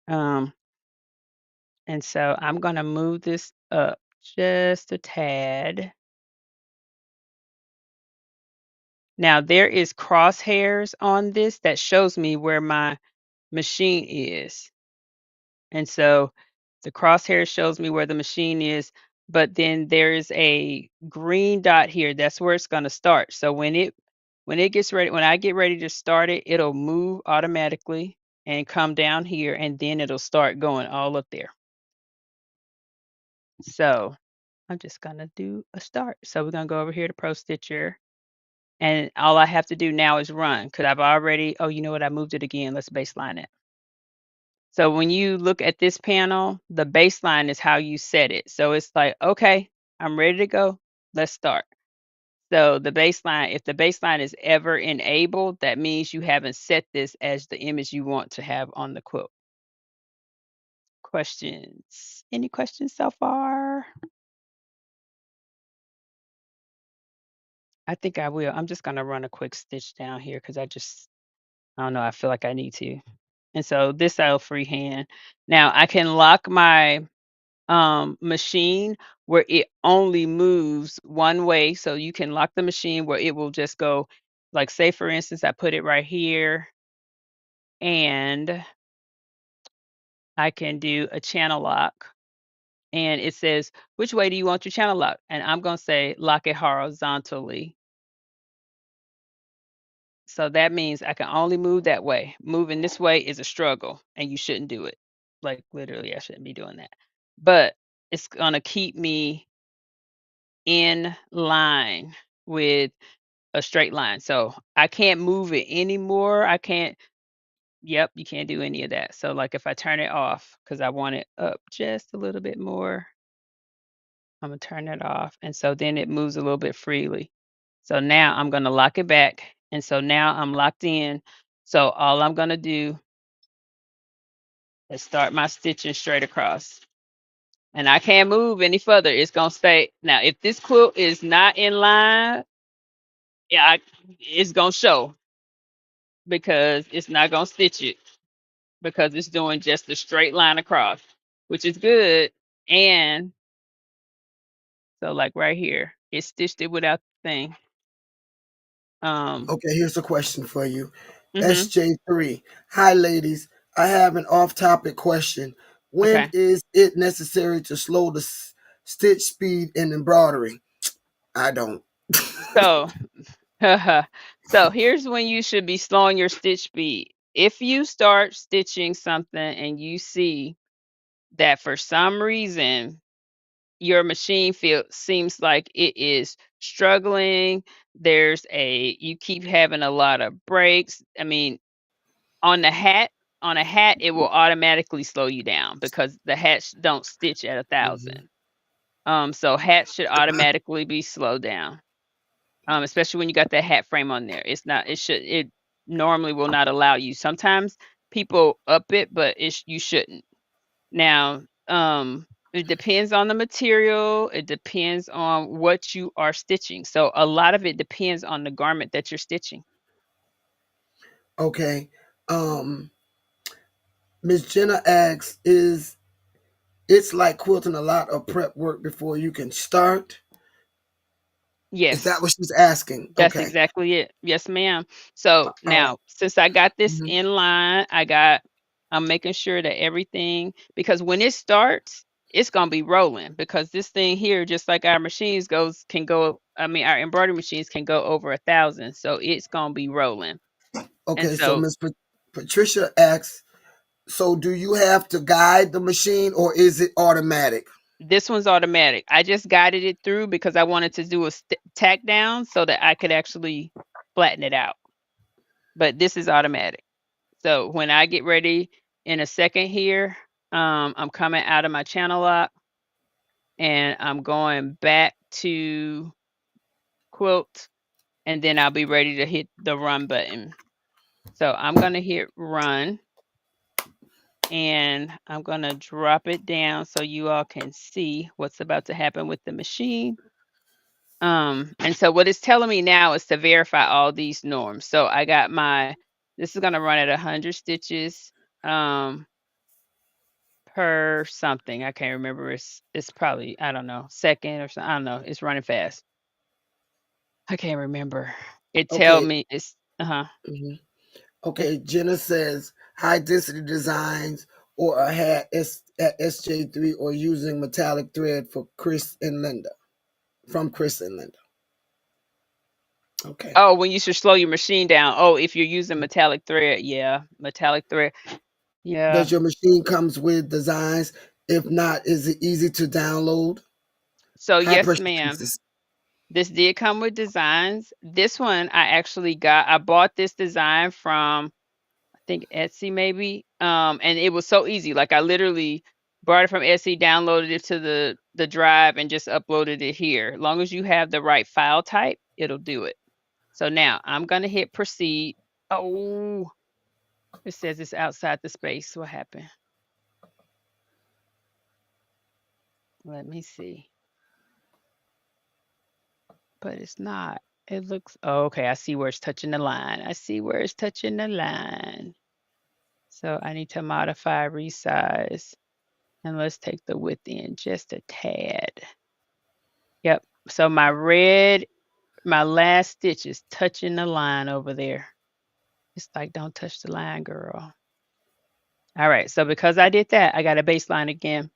Um, and so I'm gonna move this up just a tad. Now there is crosshairs on this that shows me where my machine is. And so the crosshair shows me where the machine is, but then there is a green dot here. That's where it's going to start. So when it gets ready, when I get ready to start it, it'll move automatically and come down here, and then it'll start going all up there. So I'm just going to do a start. So we're going to go over here to Pro Stitcher. And all I have to do now is run because I've already, oh, you know what? I moved it again. Let's baseline it. So when you look at this panel, the baseline is how you set it. So it's like, okay, I'm ready to go. Let's start. So the baseline, if the baseline is ever enabled, that means you haven't set this as the image you want to have on the quilt. Questions? Any questions so far? I think I will. I'm just going to run a quick stitch down here because I don't know, I feel like I need to. And so this I'll freehand. Now I can lock my machine where it only moves one way. So you can lock the machine where it will just go, like say for instance, I put it right here and I can do a channel lock and it says, which way do you want your channel lock? And I'm going to say lock it horizontally. So that means I can only move that way. Moving this way is a struggle and you shouldn't do it. Like literally, I shouldn't be doing that. But it's going to keep me in line with a straight line. So I can't move it anymore. I can't, yep, you can't do any of that. So like if I turn it off, because I want it up just a little bit more, I'm gonna turn it off. And so then it moves a little bit freely. So now I'm gonna lock it back. And so now I'm locked in. So all I'm gonna do is start my stitching straight across. And I can't move any further. It's gonna stay. Now, if this quilt is not in line, yeah, it's gonna show because it's not gonna stitch it because it's doing just a straight line across, which is good. And so like right here, it stitched it without the thing. Okay, here's a question for you. Mhm. SJ3. Hi, ladies. I have an off topic question. When Okay. is it necessary to slow the stitch speed in embroidery? I don't. So so here's when you should be slowing your stitch speed. If you start stitching something and you see that for some reason your machine seems like it is struggling, you keep having a lot of breaks. I mean, on the hat, it will automatically slow you down because the hats don't stitch at 1,000. Mhm. So hats should automatically be slowed down. Especially when you got that hat frame on there. It normally will not allow you. Sometimes people up it, but you shouldn't. Now, it depends on the material. It depends on what you are stitching. So a lot of it depends on the garment that you're stitching. Okay. Miss Jenna asks, is it's like quilting a lot of prep work before you can start? Is that Yes, what she's asking? that's Okay. exactly it. Yes, ma'am. So All right. now, since I got this Mhm. in line, I'm making sure that everything, because when it starts, it's gonna be rolling because this thing here, just like our machines our embroidery machines can go over 1,000. So it's gonna be rolling. And Okay, so so Miss Patricia asks, so do you have to guide the machine or is it automatic? this one's automatic. I just guided it through because I wanted to do a tack down so that I could actually flatten it out. But this is automatic. So when I get ready in a second here, I'm coming out of my channel lock and I'm going back to quilt and then I'll be ready to hit the run button. So I'm going to hit run and I'm gonna drop it down so you all can see what's about to happen with the machine. And so what it's telling me now is to verify all these norms. So I got this is gonna run at 100 stitches per something. I can't remember. It's probably, I don't know, second or something. I don't know. It's running fast. I can't remember. It tell Okay. me it's Mhm. It, Okay. Jenna says high density designs or a hat at SJ3 or using metallic thread for Chris and Linda. From Chris and Linda. Okay. oh, when you should slow your machine down. Oh, if you're using metallic thread, yeah, metallic thread. Yeah. Does your machine comes with designs? If not, is it easy to download? So High yes, pressure ma'am. pieces. This did come with designs. This one I bought this design from, I think, Etsy maybe. And it was so easy. Like I literally bought it from Etsy, downloaded it to the drive, and just uploaded it here. As long as you have the right file type, it'll do it. So now I'm gonna hit proceed. Oh, it says it's outside the space. What happened? Let me see. But it's not. It looks, oh, okay. I see where it's touching the line. I see where it's touching the line. So I need to modify resize, and let's take the width in just a tad. Yep. So my last stitch is touching the line over there. It's like, don't touch the line, girl. All right. So because I did that, I got a baseline again.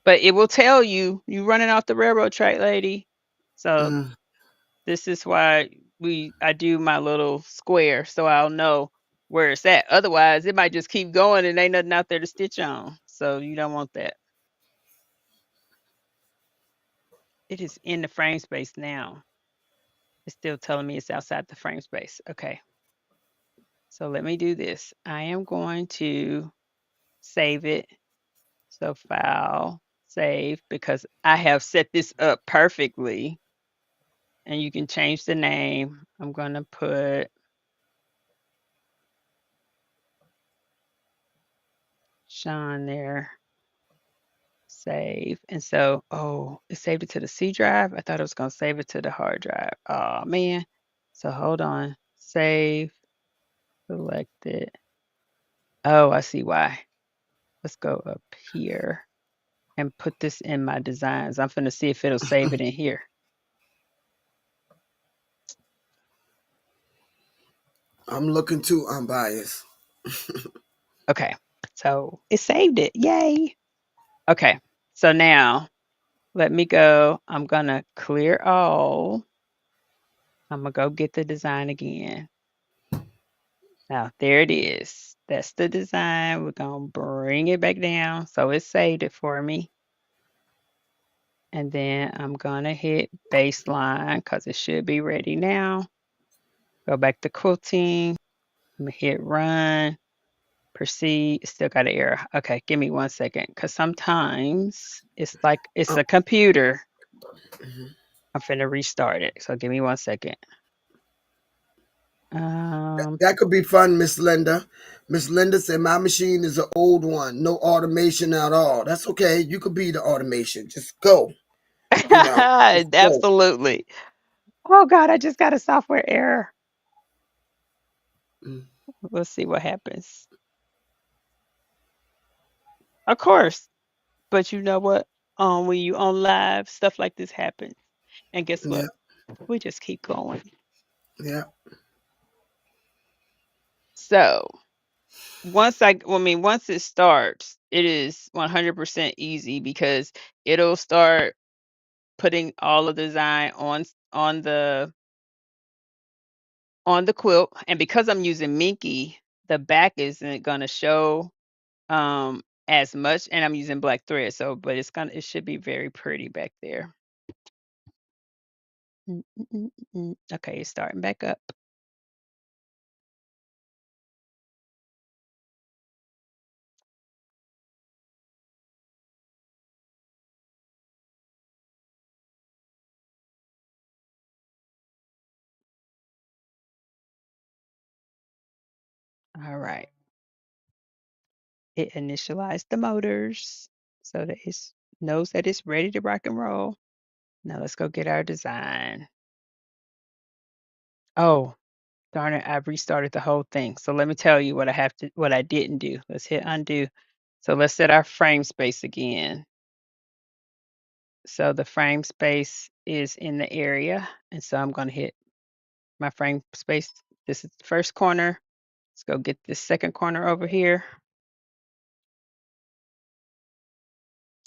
But it will tell you running off the railroad track, lady. So Mm. this is why I do my little square so I'll know where it's at. Otherwise, it might just keep going and ain't nothing out there to stitch on. So you don't want that. It is in the frame space now. It's still telling me it's outside the frame space. Okay. So let me do this. I am going to save it. So file, save, because I have set this up perfectly. And you can change the name. I'm going to put Sean there. Save. And so, oh, it saved it to the C drive. I thought it was going to save it to the hard drive. Oh, man. So hold on. Save, select it. Oh, I see why. Let's go up here and put this in my designs. I'm going to see if it'll save it in here. I'm looking too unbiased. Okay. So it saved it. Yay. Okay. So now let me go. I'm going to clear all. I'm going to go get the design again. Now, there it is. That's the design. We're going to bring it back down. So it saved it for me. And then I'm going to hit baseline because it should be ready now. Go back to quilting. I'm going to hit run, proceed. Still got an error. Okay, give me 1 second because sometimes it's like it's Um, a computer. mhm. I'm finna restart it. So give me 1 second. That could be fun, Miss Linda. Miss Linda said my machine is an old one, no automation at all. That's okay. You could be the automation. Just go. Just go. Absolutely. Oh God, I just got a software error. Mm. We'll see what happens. Of course. But you know what? When you on live, stuff like this happens. And guess Yeah, what? We just keep going. yeah. So once it starts, it is 100% easy because it'll start putting all the design on the quilt. And because I'm using Minky, the back isn't gonna show as much, and I'm using black thread. So, but it should be very pretty back there. Okay, it's starting back up. All right. it initialized the motors so that it knows that it's ready to rock and roll. Now let's go get our design. Oh, darn it, I've restarted the whole thing. So let me tell you what I didn't do. Let's hit undo. So let's set our frame space again. So the frame space is in the area. And so I'm going to hit my frame space. This is the first corner. Let's go get this second corner over here.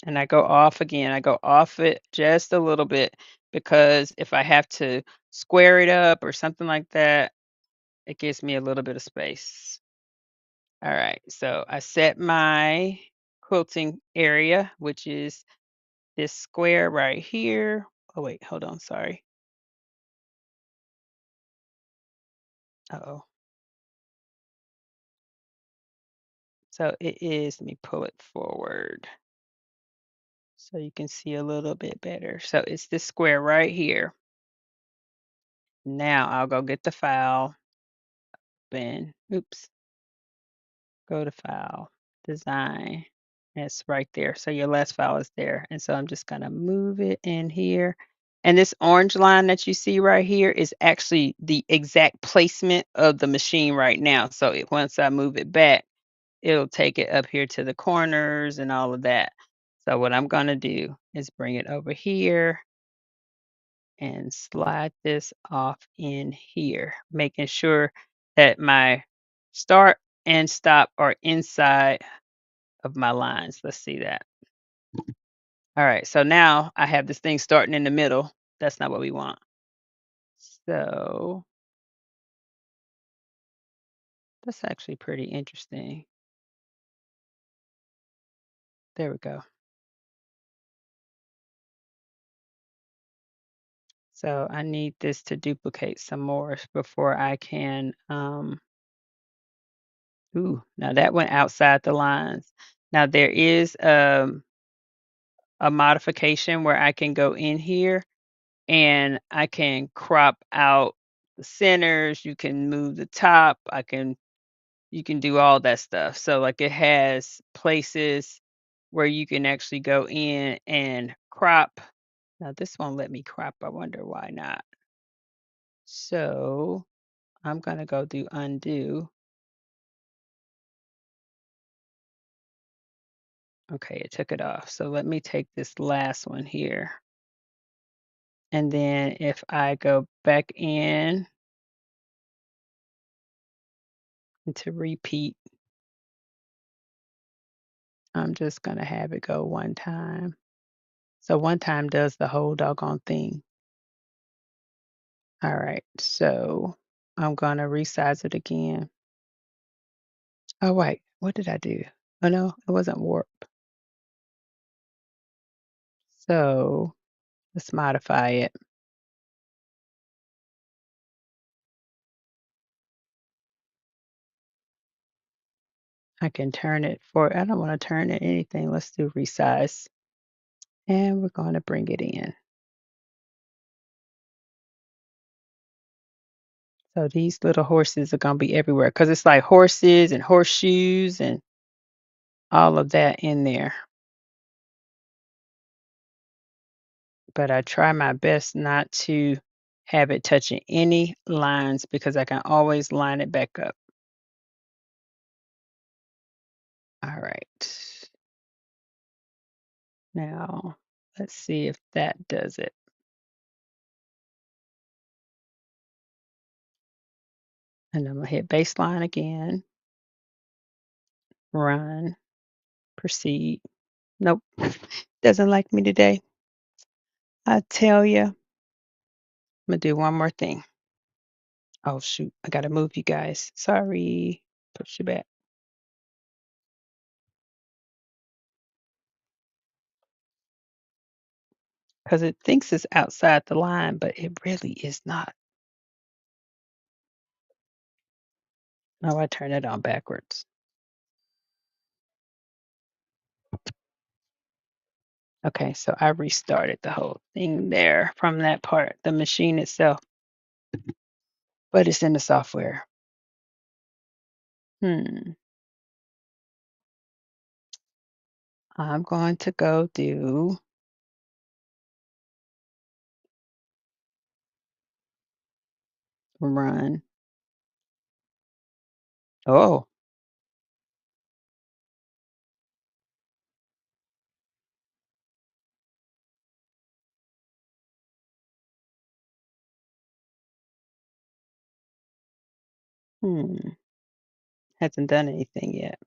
And I go off again. I go off it just a little bit because if I have to square it up or something like that, it gives me a little bit of space. All right, so I set my quilting area, which is this square right here. Oh, wait, hold on, sorry. Uh-oh. So it is, let me pull it forward so you can see a little bit better. So it's this square right here. Now I'll go get the file, oops, go to file, design. It's right there. So your last file is there. And so I'm just gonna move it in here. And this orange line that you see right here is actually the exact placement of the machine right now. So once I move it back, it'll take it up here to the corners and all of that. So what I'm gonna do is bring it over here and slide this off in here, making sure that my start and stop are inside of my lines. Let's see that. All right, so now I have this thing starting in the middle. That's not what we want. So that's actually pretty interesting. There we go. So I need this to duplicate some more before I can, ooh, now that went outside the lines. Now there is a modification where I can go in here and I can crop out the centers, you can move the top, you can do all that stuff. So like it has places where you can actually go in and crop. Now this won't let me crop. I wonder why not. So I'm gonna go do undo. Okay, it took it off. So let me take this last one here. And then if I go back in to repeat, I'm just gonna have it go one time. So one time does the whole doggone thing. All right, so I'm gonna resize it again. Oh wait, what did I do? Oh no, it wasn't warp. So let's modify it. I can turn it for, I don't want to turn it anything. Let's do resize. And we're going to bring it in. So these little horses are going to be everywhere because it's like horses and horseshoes and all of that in there. But I try my best not to have it touching any lines because I can always line it back up. All right. Now, let's see if that does it. And I'm going to hit baseline again. Run. Proceed. Nope. Doesn't like me today. I tell you. I'm going to do one more thing. Oh, shoot. I got to move you guys. Sorry. Push you back. Because it thinks it's outside the line, but it really is not. Oh, I turn it on backwards. Okay, so I restarted the whole thing there from that part, the machine itself, but it's in the software. I'm going to go do run. Oh, hasn't done anything yet.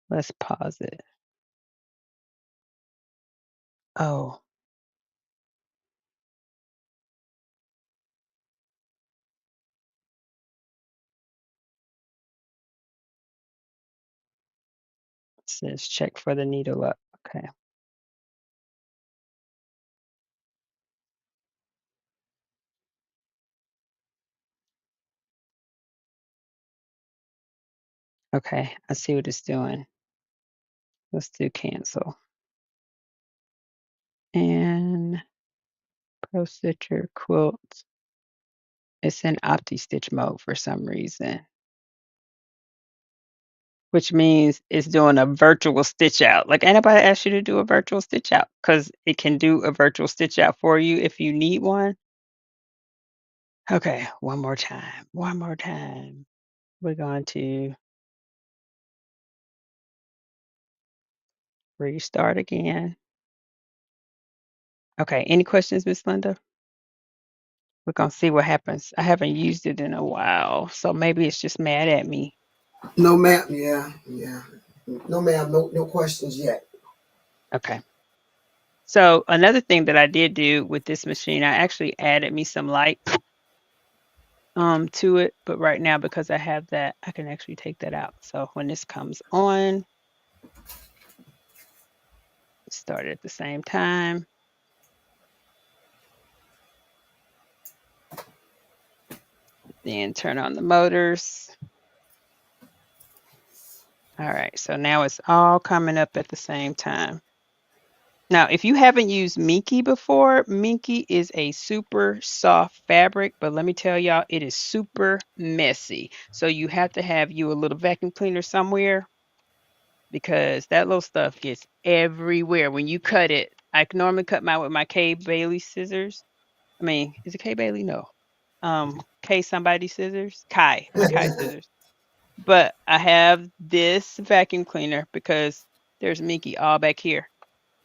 Let's pause it. Oh, it says check for the needle up. Okay. Okay, I see what it's doing. Let's do cancel. And Pro Stitcher Quilt. It's in OptiStitch mode for some reason, which means it's doing a virtual stitch out. Like anybody asked you to do a virtual stitch out because it can do a virtual stitch out for you if you need one. Okay, one more time. One more time. We're going to restart again. Okay, any questions, Miss Linda? We're gonna see what happens. I haven't used it in a while, so maybe it's just mad at me. No, ma'am. Yeah, yeah. No, ma'am. No questions yet. Okay. So another thing that I did do with this machine, I actually added me some lights to it, but right now because I have that, I can actually take that out. So when this comes on, start at the same time. Then turn on the motors. All right, so now it's all coming up at the same time. Now, if you haven't used Minky before, Minky is a super soft fabric, but let me tell y'all, it is super messy. So you have to have you a little vacuum cleaner somewhere because that little stuff gets everywhere when you cut it. I can normally cut mine with my Kay Bailey scissors. I mean, is it Kay Bailey? No. Kay somebody scissors? Kai, my Kai scissors. But I have this vacuum cleaner because there's Minky all back here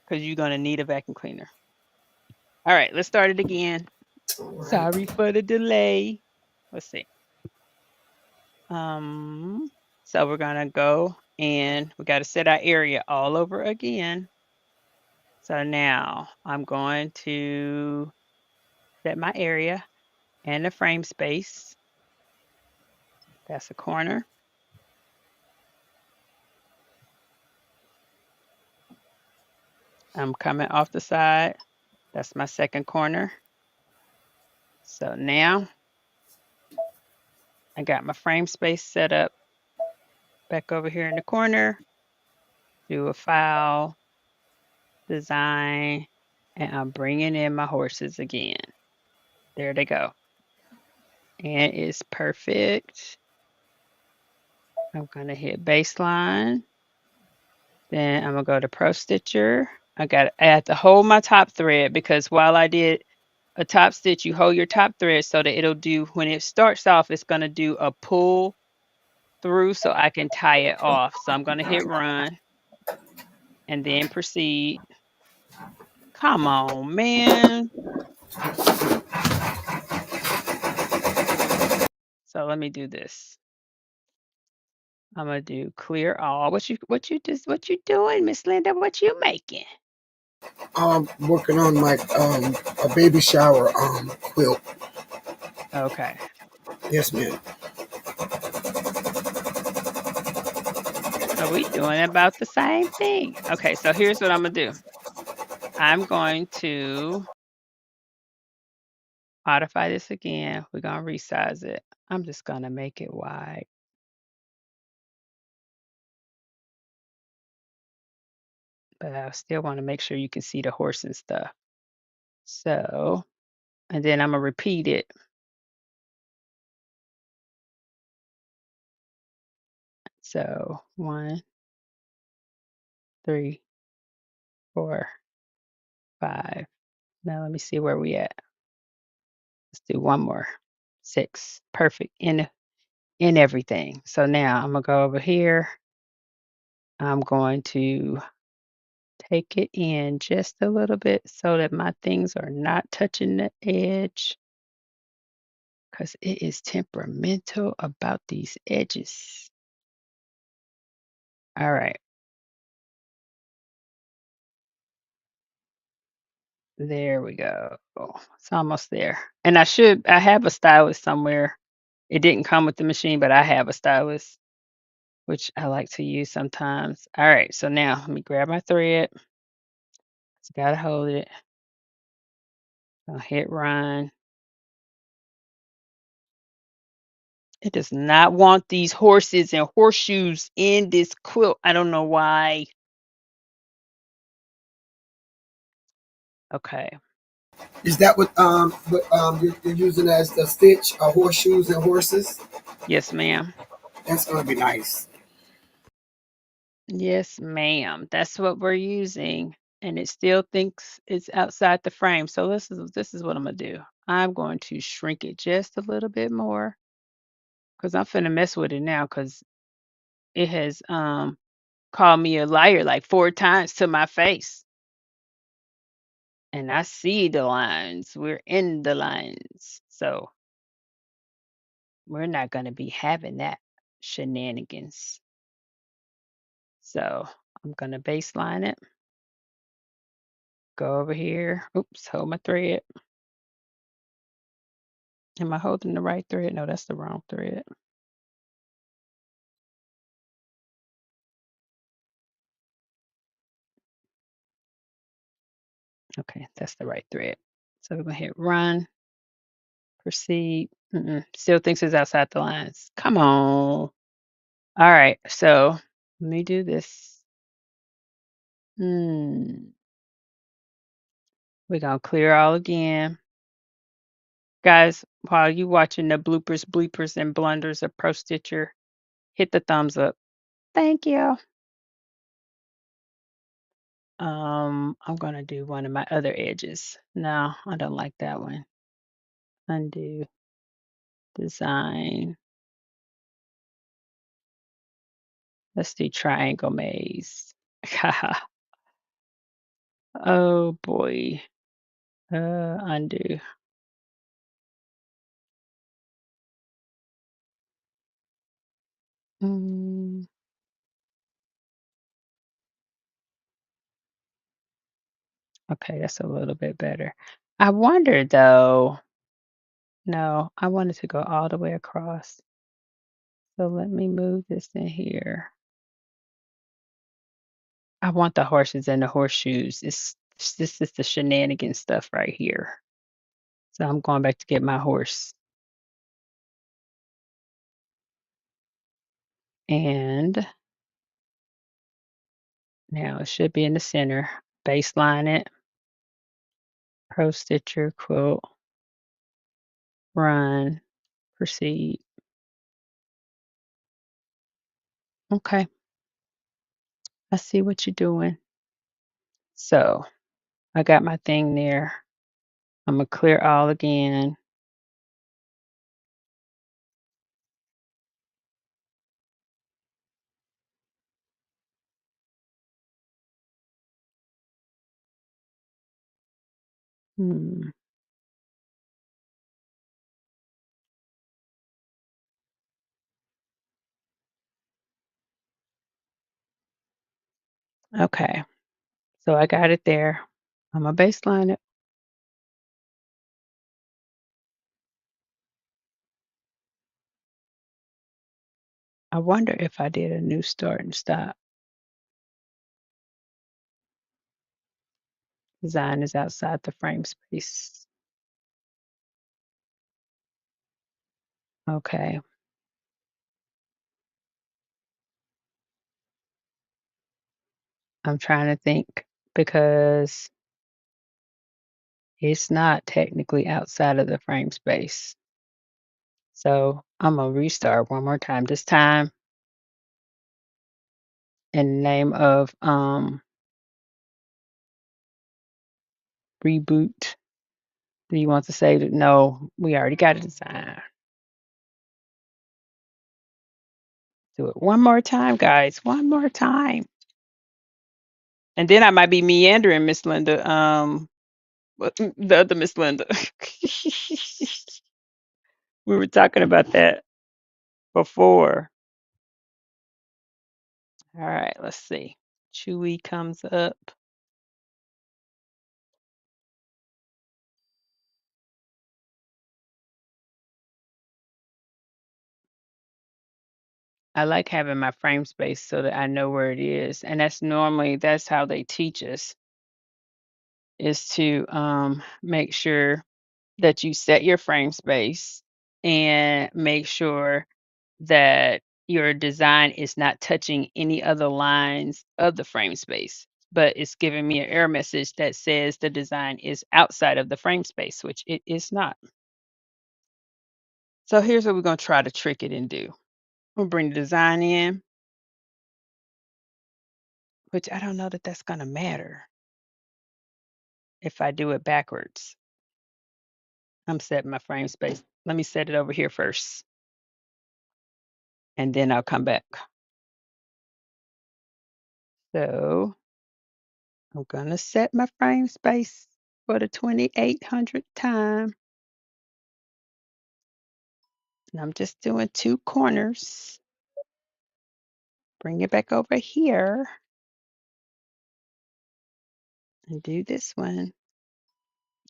because you're going to need a vacuum cleaner. All right, let's start it again. All right. Sorry for the delay. Let's see. So we're gonna go and we got to set our area all over again. So now I'm going to set my area and the frame space. That's a corner. I'm coming off the side. That's my second corner. So now I got my frame space set up back over here in the corner. Do a file, design, and I'm bringing in my horses again. There they go. And it's perfect. I'm going to hit baseline. Then I'm going to go to Pro Stitcher. I have to hold my top thread because while I did a top stitch, you hold your top thread so that it'll do, when it starts off, it's going to do a pull through so I can tie it off. So I'm going to hit run and then proceed. Come on, man. So let me do this. I'm gonna do clear all. What you doing, Miss Linda? What you making? I'm working on my a baby shower quilt. Okay. Yes, ma'am. So we doing about the same thing. Okay, so here's what I'm gonna do. I'm going to modify this again. We're gonna resize it. I'm just gonna make it wide. But I still want to make sure you can see the horse and stuff. So, and then I'm gonna repeat it. So 1, 3, 4, 5. Now let me see where we at. Let's do one more. 6. Perfect in everything. So now I'm gonna go over here. I'm going to take it in just a little bit so that my things are not touching the edge because it is temperamental about these edges. All right, there we go. It's almost there. And I have a stylus somewhere. It didn't come with the machine, but I have a stylus, which I like to use sometimes. All right, so now let me grab my thread. Just gotta hold it. I'll hit run. It does not want these horses and horseshoes in this quilt. I don't know why. Okay. Is that what you're using as the stitch, horseshoes and horses? Yes, ma'am. That's gonna be nice. Yes, ma'am. That's what we're using. And it still thinks it's outside the frame. So this is what I'm gonna do. I'm going to shrink it just a little bit more because I'm finna mess with it now because it has called me a liar like 4 times to my face. And I see the lines. We're in the lines. So we're not going to be having that shenanigans. So I'm going to baseline it. Go over here. Oops, hold my thread. Am I holding the right thread? No, that's the wrong thread. Okay, that's the right thread. So we're going to hit run, proceed. Still thinks it's outside the lines. Come on. All right, so let me do this. We're going to clear all again. Guys, while you watching the bloopers, bleepers, and blunders of Pro Stitcher, hit the thumbs up. Thank you. I'm gonna do one of my other edges. No, I don't like that one. Undo, design. Let's do triangle maze. Oh boy. Undo. Mm, okay, that's a little bit better. I wonder though. No, I wanted to go all the way across. So let me move this in here. I want the horses and the horseshoes. This is the shenanigan stuff right here. So I'm going back to get my horse. And now it should be in the center. Baseline it. Pro Stitcher, quilt, run, proceed. Okay, I see what you're doing. So I got my thing there. I'm gonna clear all again. Hmm. Okay, so I got it there. I'm gonna baseline it. I wonder if I did a new start and stop. Design is outside the frame space. Okay. I'm trying to think because it's not technically outside of the frame space. So I'm gonna restart one more time. This time in the name of reboot. Do you want to say that? No, we already got a design. Do it one more time, guys. One more time. And then I might be meandering, Miss Lynda. The other Miss Lynda. We were talking about that before. All right, let's see. Chewy comes up. I like having my frame space so that I know where it is. And that's how they teach us, is to make sure that you set your frame space and make sure that your design is not touching any other lines of the frame space, but it's giving me an error message that says the design is outside of the frame space, which it is not. So here's what we're going to try to trick it and do. We'll bring the design in, which I don't know that that's going to matter if I do it backwards. I'm setting my frame space. Let me set it over here first, and then I'll come back. So I'm going to set my frame space for the 2800th time. And I'm just doing 2 corners. Bring it back over here and do this one.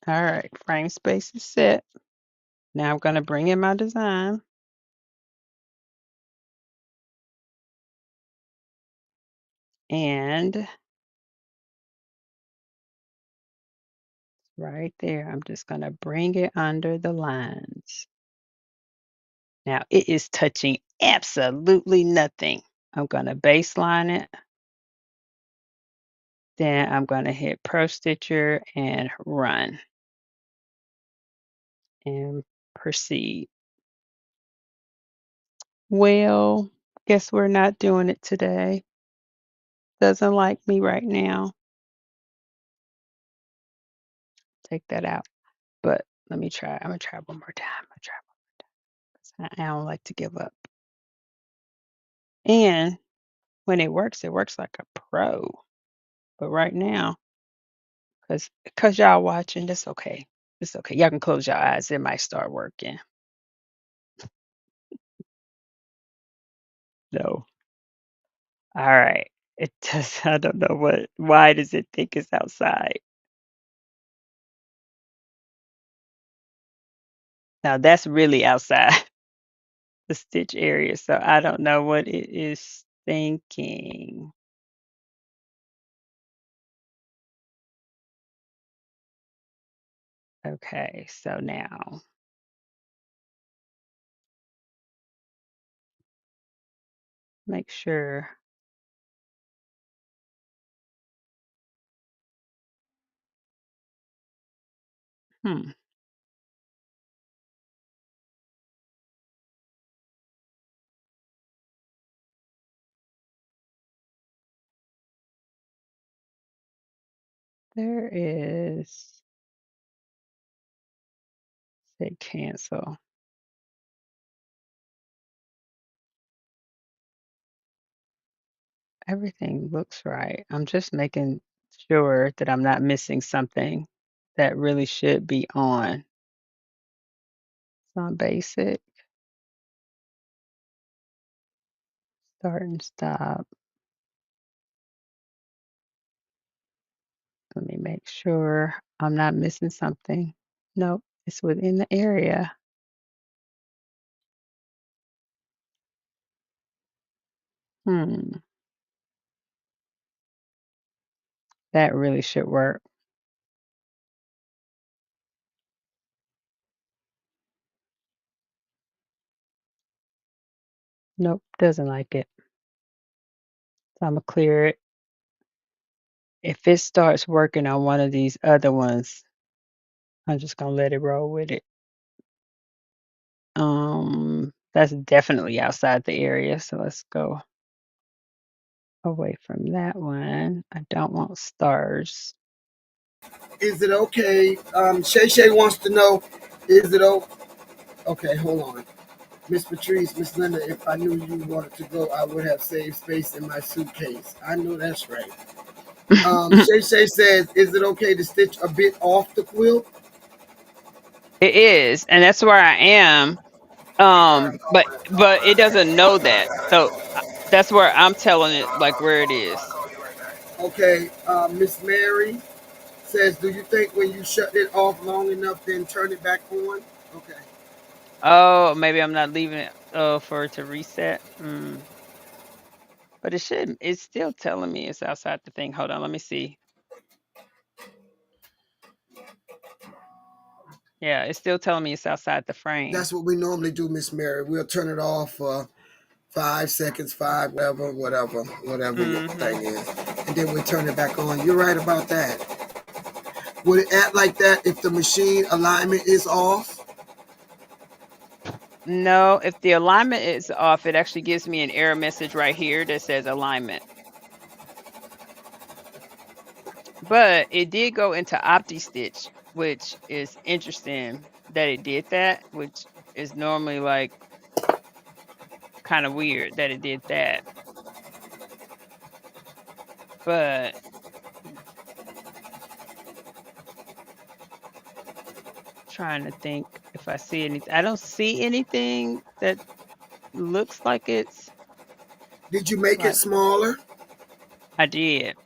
All right, frame space is set. Now I'm going to bring in my design. And right there, I'm just going to bring it under the lines. Now it is touching absolutely nothing. I'm going to baseline it. Then I'm going to hit Pro Stitcher and run and proceed. Well, guess we're not doing it today. Doesn't like me right now. Take that out. But let me try. I'm going to try one more time. I don't like to give up. And when it works like a pro. But right now, because y'all watching, that's okay. It's okay. Y'all can close your eyes. It might start working. No. All right. It does. I don't know why does it think it's outside? Now that's really outside the stitch area. So I don't know what it is thinking. Okay. So now make sure. Hmm. There is, say cancel. Everything looks right. I'm just making sure that I'm not missing something that really should be on. It's on basic, start and stop. Let me make sure I'm not missing something. Nope, it's within the area. Hmm, that really should work. Nope, doesn't like it. So I'm gonna clear it. If it starts working on one of these other ones, I'm just gonna let it roll with it. That's definitely outside the area, so let's go away from that one. I don't want stars. Is it okay? Shay Shay wants to know, is it okay, hold on. Miss Patrice, Miss Linda, if I knew you wanted to go, I would have saved space in my suitcase. I know that's right. Shay Shay says, is it okay to stitch a bit off the quilt? It is, and that's where I am. But it doesn't know that. So that's where I'm telling it like where it is. Okay, Miss Mary says, do you think when you shut it off long enough, then turn it back on? Okay. Oh, maybe I'm not leaving it for it to reset. But it should. It's still telling me it's outside the thing. Hold on, let me see. Yeah, it's still telling me it's outside the frame. That's what we normally do, Miss Mary. We'll turn it off for 5 seconds, five, whatever your Mm-hmm. thing is. And then we turn it back on. You're right about that. Would it act like that if the machine alignment is off? No, if the alignment is off, it actually gives me an error message right here that says alignment. But it did go into OptiStitch, which is interesting that it did that, which is normally like kind of weird that it did that. But trying to think if I see anything. I don't see anything that looks like it's Did you make it like smaller? I did.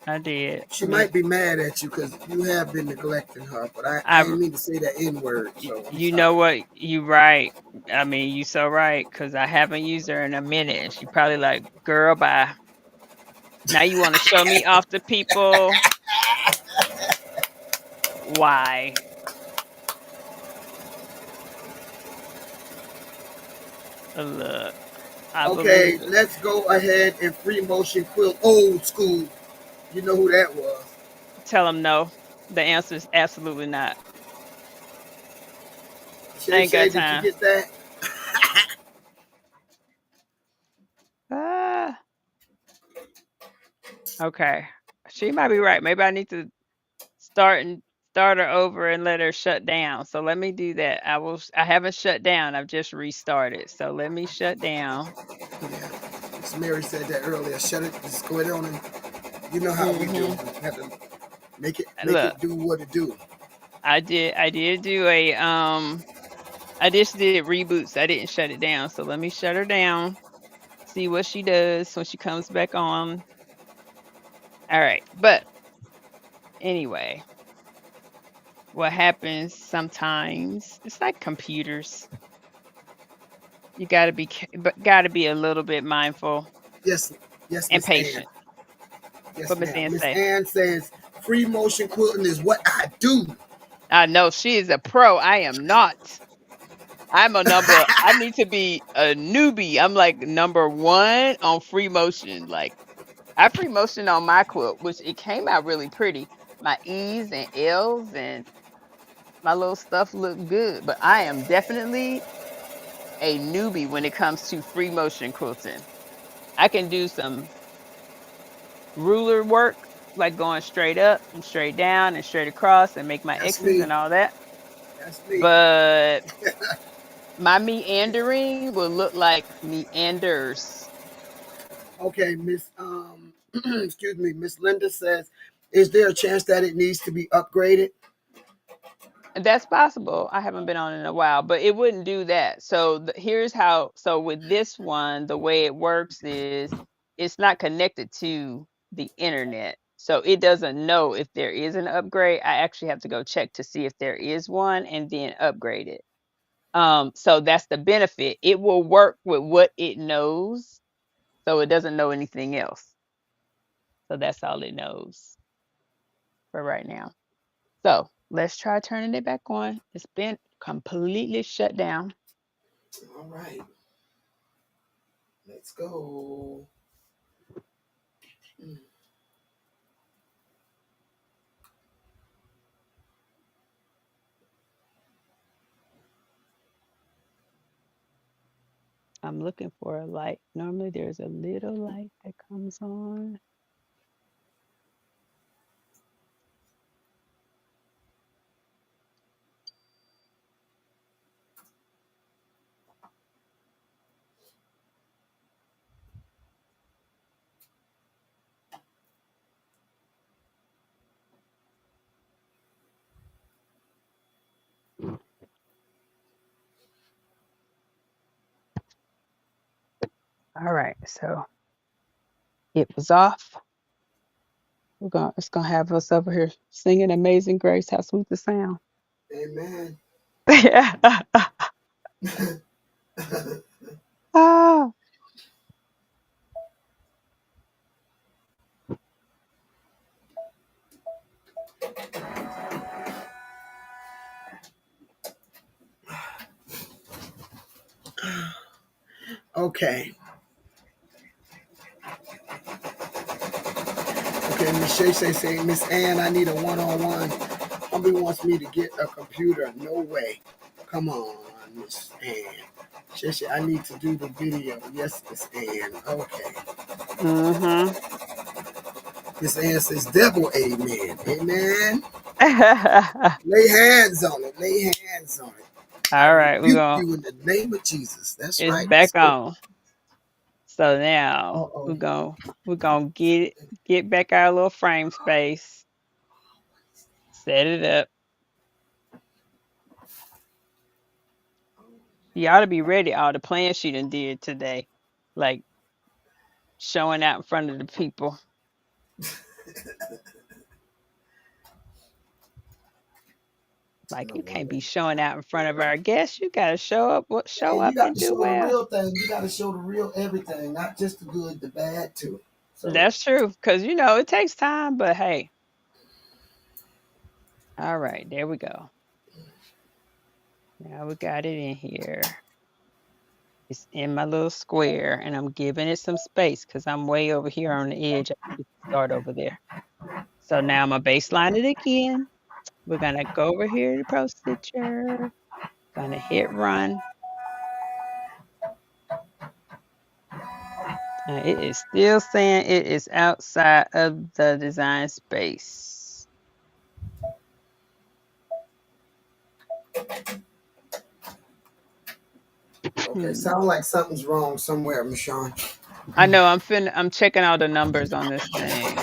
I did. She Let me might be mad at you because you have been neglecting her, but I I ain't mean to say that N word, so I'm you know sorry. what? You right. I mean, you so right because I haven't used her in a minute, and she probably like, "Girl, bye." Now you want to show me off to people? Why? Look, I Okay, believe it. let's go ahead and free motion quilt old school. You know who that was. Tell them no. The answer is absolutely not. I Shay ain't got Shay, did you time. get that? Ah, okay. She might be right. Maybe I need to start her over and let her shut down. So let me do that. I haven't shut down. I've just restarted. So let me shut down. Yeah. Miss Mary said that earlier. Shut it. Just go ahead on and you know how we do. Mhm. We have to make Look, it do what it do. I did do a I just did reboots. I didn't shut it down. So let me shut her down. See what she does when she comes back on. All right. But anyway, what happens sometimes, it's like computers. You got to be a little bit mindful Yes, yes, and Miss Ann. patient. What Yes, Miss ma'am. Ann Miss say? Ann says free motion quilting is what I do. I know she is a pro. I am not. I need to be a newbie. I'm like number 1 on free motion. Like I free motion on my quilt, which it came out really pretty. My E's and L's and my little stuff look good, but I am definitely a newbie when it comes to free motion quilting. I can do some ruler work, like going straight up and straight down and straight across and make my That's X's me. and all that. That's me. But my meandering will look like meanders. Okay, Miss excuse me, Miss Linda says, is there a chance that it needs to be upgraded? That's possible. I haven't been on in a while, but it wouldn't do that. So here's how. So with this one, the way it works is it's not connected to the internet. So it doesn't know if there is an upgrade. I actually have to go check to see if there is one and then upgrade it. So that's the benefit. It will work with what it knows. So it doesn't know anything else. So that's all it knows for right now. So let's try turning it back on. It's been completely shut down. All right, let's go. I'm looking for a light. Normally there's a little light that comes on. All right, so it was off. It's gonna have us over here singing Amazing Grace. How sweet the sound. Amen. Ah, Okay. Okay, Miss Shay say, Miss Ann, I need a one-on-one. Somebody wants me to get a computer. No way. Come on, Miss Ann. Shay, I need to do the video. Yes, Miss Ann. Okay. mm-hmm. Miss Ann says, devil, amen. Amen. Lay hands on it. Lay hands on it. I All right, rebuke you in the name of Jesus. That's it's right. back on. So now Uh-oh. we're gonna get back our little frame space, set it up. You ought to be ready. All the plans she done did today, like showing out in front of the people. Like you can't be showing out in front of our guests. You gotta show up. Show Hey, you up got and to do show the well. real thing. You got to show the real everything, not just the good, the bad too. So, That's true, because it takes time. But hey, all right, there we go. Now we got it in here. It's in my little square, and I'm giving it some space because I'm way over here on the edge. I need to start over there. So now I'm gonna baseline it again. We're gonna go over here to Pro Stitcher. Gonna hit run. It is still saying it is outside of the design space. okay, sound like something's wrong somewhere, Michonne. I know I'm checking all the numbers on this thing.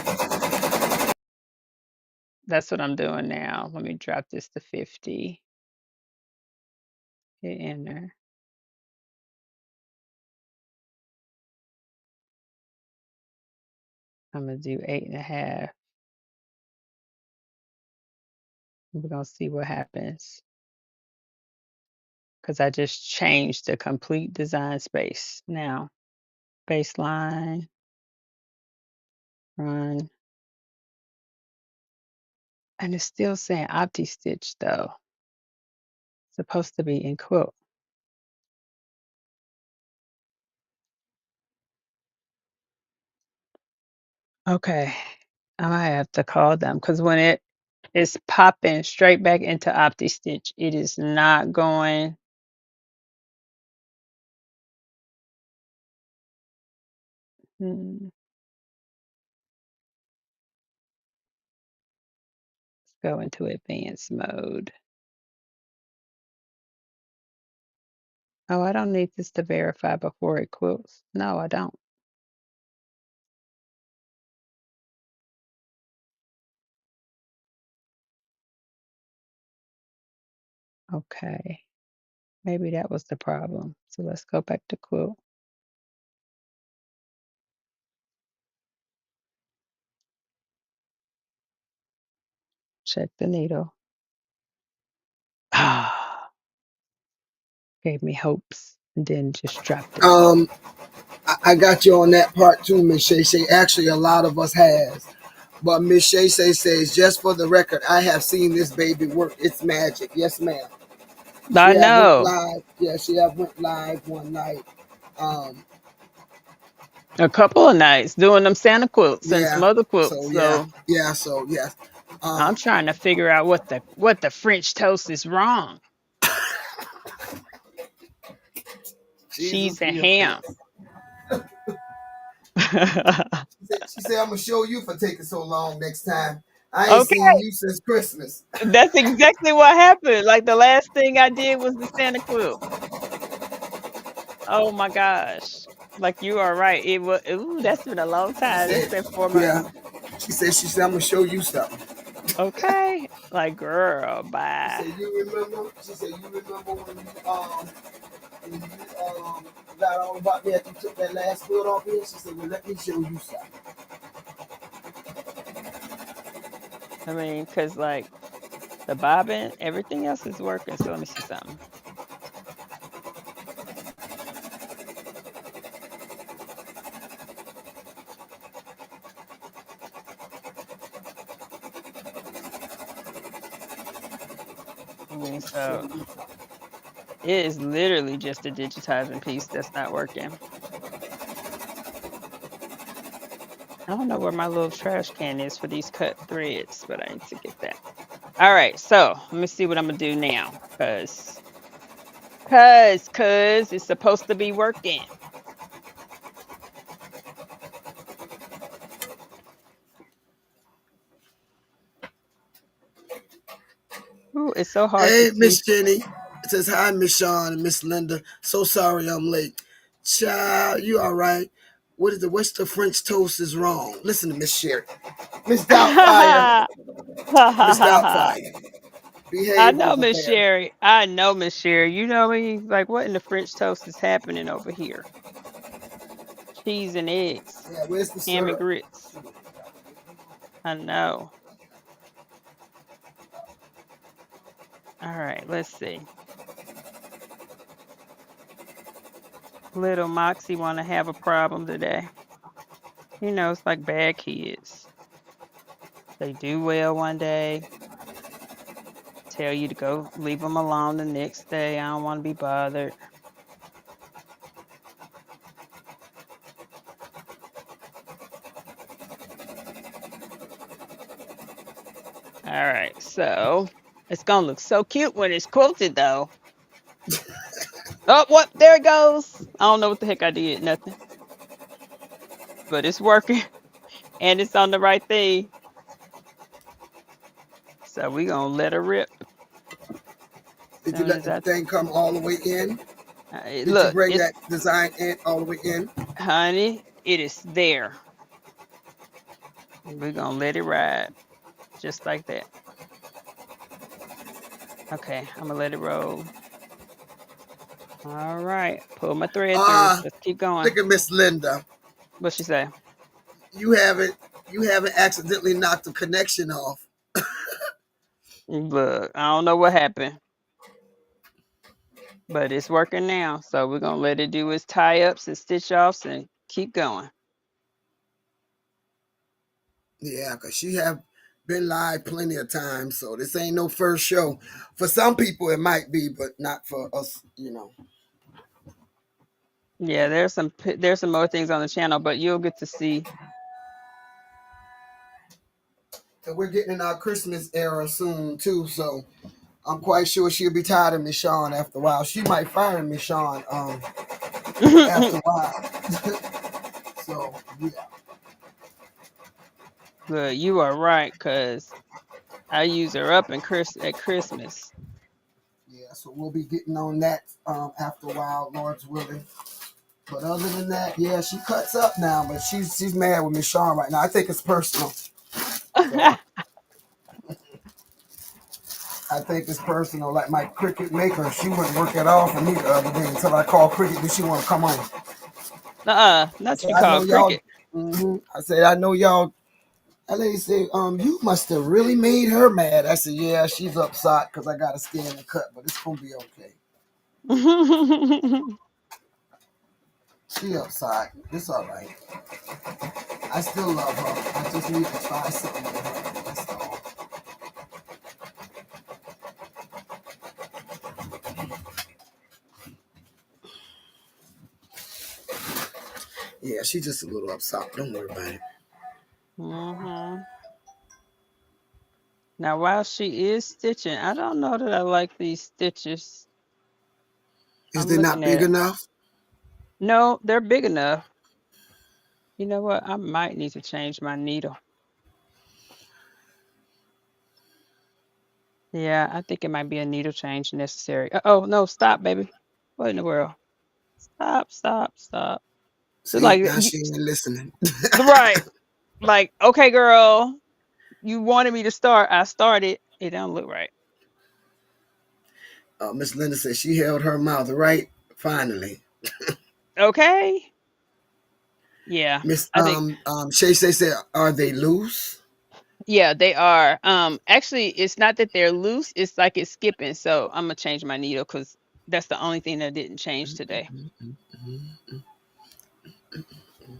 That's what I'm doing now. Let me drop this to 50. Hit enter. I'm gonna do 8.5. We're gonna see what happens. Because I just changed the complete design space. Now, baseline, run. And it's still saying Opti Stitch though. It's supposed to be in quilt. Okay. I might have to call them because when it is popping straight back into Opti Stitch, it is not going. Let's go into advanced mode. Oh, I don't need this to verify before it quilts. No, I don't. Okay. Maybe that was the problem. So let's go back to quilt. Check the needle. Ah, gave me hopes and then just dropped it. I got you on that part too, Miss Shay Shay. Actually, a lot of us has. But Miss Shay Shay says, just for the record, I have seen this baby work. It's magic. Yes, ma'am. I She have went know. live. Yeah, she have went live one night. Um, A couple of nights doing them Santa quilts and some yeah. other So quilts. yeah, So yeah. So yes. I'm Um, trying to figure out what the French toast is wrong. Jesus Cheese and be ham. offense. She said, I'm gonna show you for taking so long next time. I ain't Okay, seen you since Christmas. that's exactly what happened. Like the last thing I did was the Santa quilt. Oh my gosh. Like you are right. It was ooh, that's been a long She time. It's said, been 4 months. yeah. She said, I'm gonna show you something. Okay. Like girl, She bye. said, you remember? She said, you remember when you got all about me after you took that last quilt off here. She said, well, let me show you something. I mean, cause like the bobbin, everything else is working. So let me see something. I mean, so it is literally just a digitizing piece that's not working. I don't know where my little trash can is for these cut threads, but I need to get that. All right, so let me see what I'm gonna do now, cause it's supposed to be working. Ooh, it's so hard to Hey, see. Miss Jenny. It says, hi, Miss Sean and Miss Linda. So sorry I'm late. Child, you all right? What's the French toast is wrong? Listen to Miss Sherry. Miss Doubtfire. Miss Doubtfire. I Behave know over Miss there. Sherry. I know Miss Sherry. You know me. Like, what in the French toast is happening over here? Cheese and eggs, Yeah, where's the ham and syrup? grits. I know. All right, let's see. Little Moxie want to have a problem today. You know, it's like bad kids. They do well one day, tell you to go leave them alone the next day. I don't want to be bothered. All right, so it's gonna look so cute when it's quilted, though. Oh, what? There it goes. I don't know what the heck I did. Nothing, but it's working and it's on the right thing. So we gonna let her rip. Did you Soon let as the I thing come all the way in? Did you look, bring it's that design in all the way in? honey, it is there. We're gonna let it ride just like that. Okay, I'm gonna let it roll. All right, pull my thread through. Ah, Let's keep going. look at Miss Linda. What she say? You haven't you haven't accidentally knocked the connection off. Look, I don't know what happened, but it's working now. So we're gonna let it do its tie ups and stitch offs and keep going. Yeah, because she have been live plenty of times, so this ain't no first show. For some people it might be, but not for us. Yeah, there's some more things on the channel, but you'll get to see. So we're getting in our Christmas era soon too, so I'm quite sure she'll be tired of Miss Sean after a while. She might fire Miss Sean after a while. So yeah. Look, you are right, cause I use her up at Christmas. Yeah, so we'll be getting on that after a while, Lord's willing. But other than that, yeah, she cuts up now, but she's mad with Miss Sean right now. I think it's personal. So I think it's personal. Like my cricket maker, she wouldn't work at all for me the other day until I called cricket. Did she want to come on? I Not said, you I know call y'all. cricket. I said, I know y'all. That lady said, you must have really made her mad. I said, yeah, she's upset because I got to skin and cut, but it's gonna be okay. She upset. It's all right. I still love her. I just need to try something with her. That's all. Yeah, she's just a little upset. Don't worry about it. hmm Now, while she is stitching, I don't know that I like these stitches. Is I'm they looking not at big it. enough? No, they're big enough. You know what? I might need to change my needle. Yeah, I think it might be a needle change necessary. Oh, no, stop, baby. What in the world? Stop, stop, stop. It's See, like now you, she ain't listening. right. Like, okay, girl, you wanted me to start. I started. It don't look right. Miss Linda said she held her mouth right finally. Okay. Yeah, Miss I think Shay said, are they loose? yeah, they are. Actually, it's not that they're loose, it's like it's skipping, so Imma change my needle because that's the only thing that didn't change today.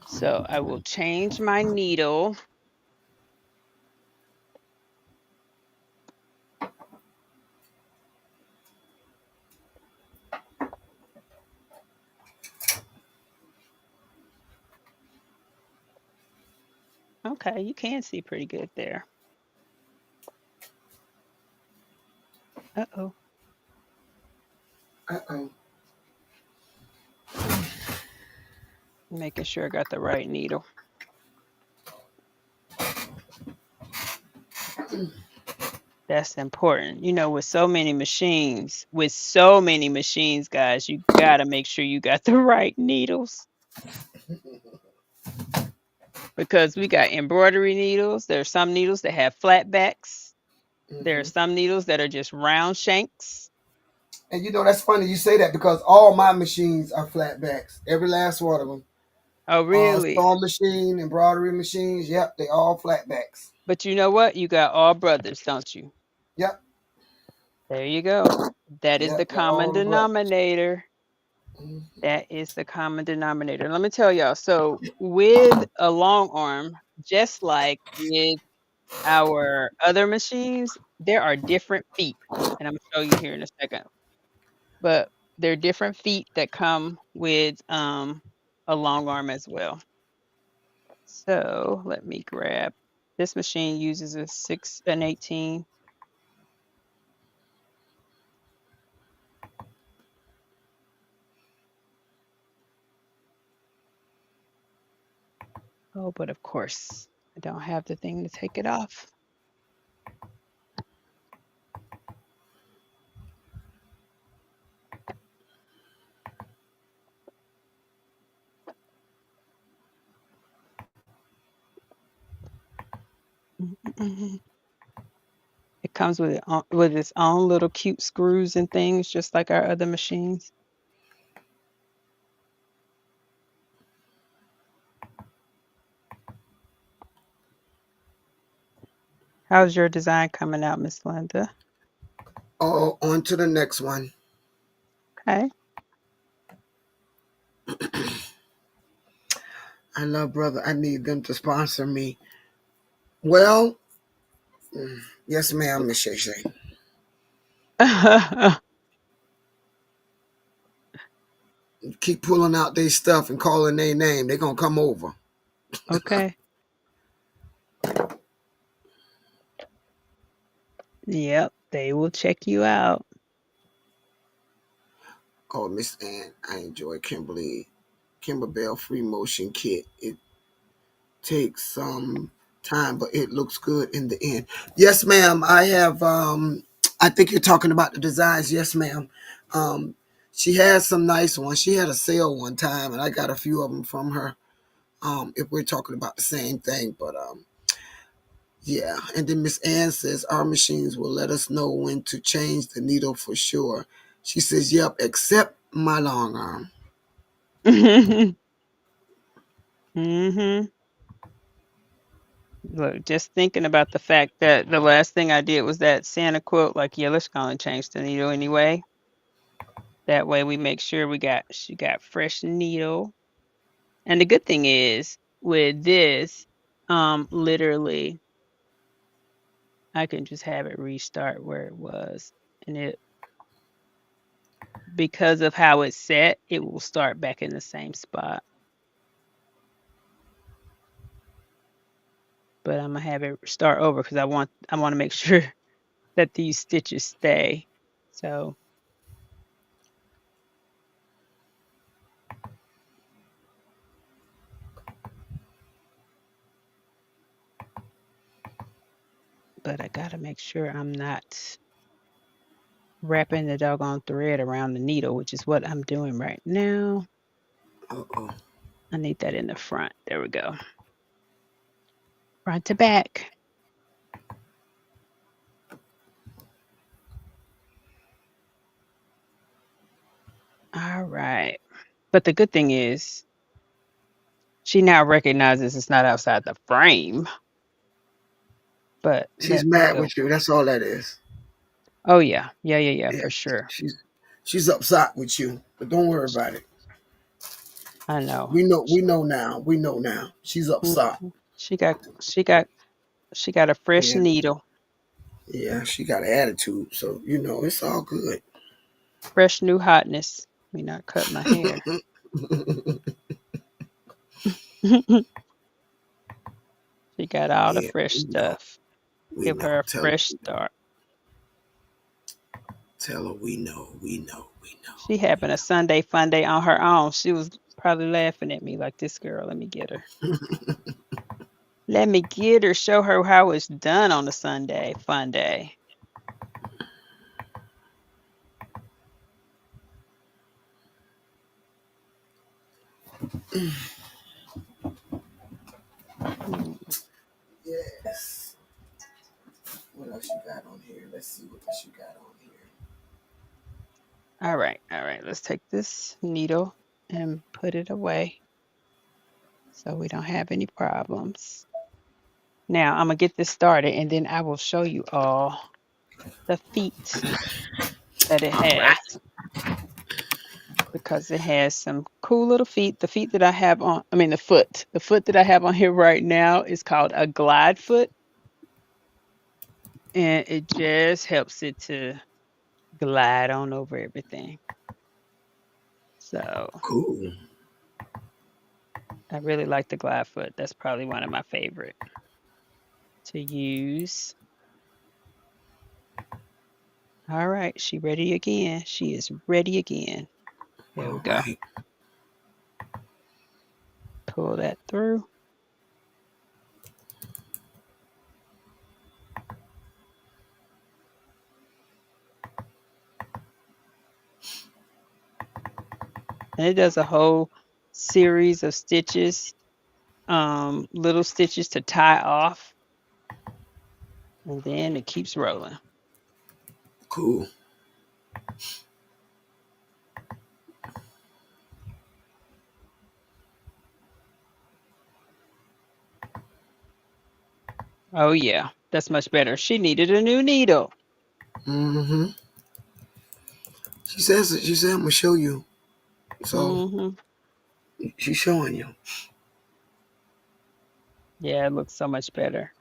So, I will change my needle. Okay, you can see pretty good there. Uh-oh. Uh-oh. Making sure I got the right needle. That's important. You know, with so many machines, guys, you gotta make sure you got the right needles because we got embroidery needles. There are some needles that have flat backs. There are Hmm. some needles that are just round shanks. And you know that's funny you say that because all my machines are flatbacks. Every last one of them. Oh, really? Sewing machine, embroidery machines. Yep, they all flatbacks. But you know what? You got all brothers, don't you? Yep, There you go. That is the yep, got common all the brothers. denominator. Mhm. That is the common denominator. Let me tell y'all. So with a long arm, just like with our other machines, there are different feet, and I'm gonna show you here in a second. But there are different feet that come with a long arm as well. So let me grab this machine uses a 6 and 18. Oh, but of course, I don't have the thing to take it off. It comes with its own little cute screws and things, just like our other machines. How's your design coming out, Miss Linda? Oh, on to the next one. Okay. I love brother. I need them to sponsor me. Well, yes, ma'am, Miss Shay Shay. Keep pulling out their stuff and calling their name. They're gonna come over. Okay. Yep, they will check you out. Oh, Miss Ann, I enjoy Kimberbell free motion kit. It takes some time, but it looks good in the end. Yes, ma'am. I have I think you're talking about the designs. Yes, ma'am. Um she has some nice ones. She had a sale one time and I got a few of them from her. If we're talking about the same thing, but yeah. And then Miss Ann says our machines will let us know when to change the needle for sure. She says, "Yep, except my long arm." Mhm. Look, just thinking about the fact that the last thing I did was that Santa quilt, like, yeah, let's go and change the needle anyway. That way we make sure she got fresh needle. And the good thing is with this, literally I can just have it restart where it was. And it because of how it's set, it will start back in the same spot. But I'm gonna have it start over because I want to make sure that these stitches stay. So, but I gotta make sure I'm not wrapping the doggone thread around the needle, which is what I'm doing right now. Uh-oh. I need that in the front. There we go. Front to back. All right. But the good thing is she now recognizes it's not outside the frame, but She's let me mad go. with you. That's all that is. Oh yeah. Yeah, yeah, yeah, Yeah, for sure. she's upset with you, but don't worry about it. I know. We know now. We know now. She's upset. Mhm. She got a fresh Yeah, needle, yeah. She got an attitude, so it's all good. fresh new hotness. Let me not cut my hair. She got all the Yeah, fresh we know. stuff. We Give know. her a Tell her. fresh start. Tell her we know. We know. We She know. having a Sunday Funday on her own. She was probably laughing at me like this girl. Let me get her. Let me get her. Show her how it's done on a Sunday Funday. Mm. Yes. What else you got on here? Let's see what else you got on here. All right, all right. Let's take this needle and put it away so we don't have any problems. Now I'm gonna get this started and then I will show you all the feet that it All right. has because it has some cool little feet. The feet that I have on, I mean the foot that I have on here right now is called a glide foot, and it just helps it to glide on over everything. So Cool. I really like the glide foot. That's probably one of my favorite to use. All right, she ready again. She is ready again. There we All go. right. Pull that through. And it does a whole series of stitches, little stitches to tie off, and then it keeps rolling. Cool. Oh yeah, that's much better. She needed a new needle. Mm-hmm. She said I'm gonna show you. So Hmm. she's showing you. Yeah, it looks so much better.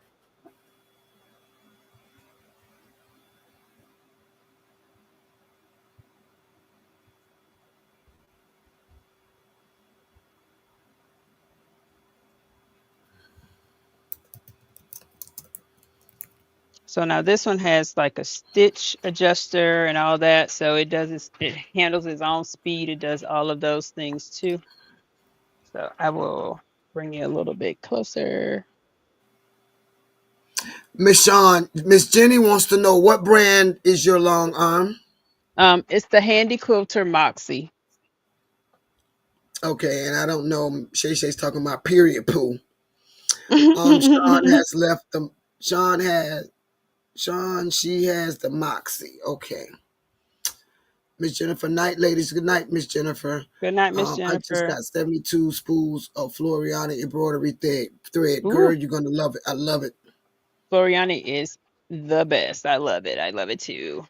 So now this one has like a stitch adjuster and all that. So it handles its own speed. It does all of those things too. So I will bring you a little bit closer. Miss Sean, Miss Jenny wants to know what brand is your long arm. It's the Handy Quilter Moxie. Okay, and I don't know. Shay Shay's talking about period poo. Sean Good has left the. Sean has. Sean, she has the Moxie. Okay. Miss Jennifer Knight, ladies, good night, Miss Jennifer. night, Miss I just Jennifer. got 72 spools of Floriana embroidery thread. Girl, Ooh, you're gonna love it. I love it. Floriani is the best. I love it. I love it too.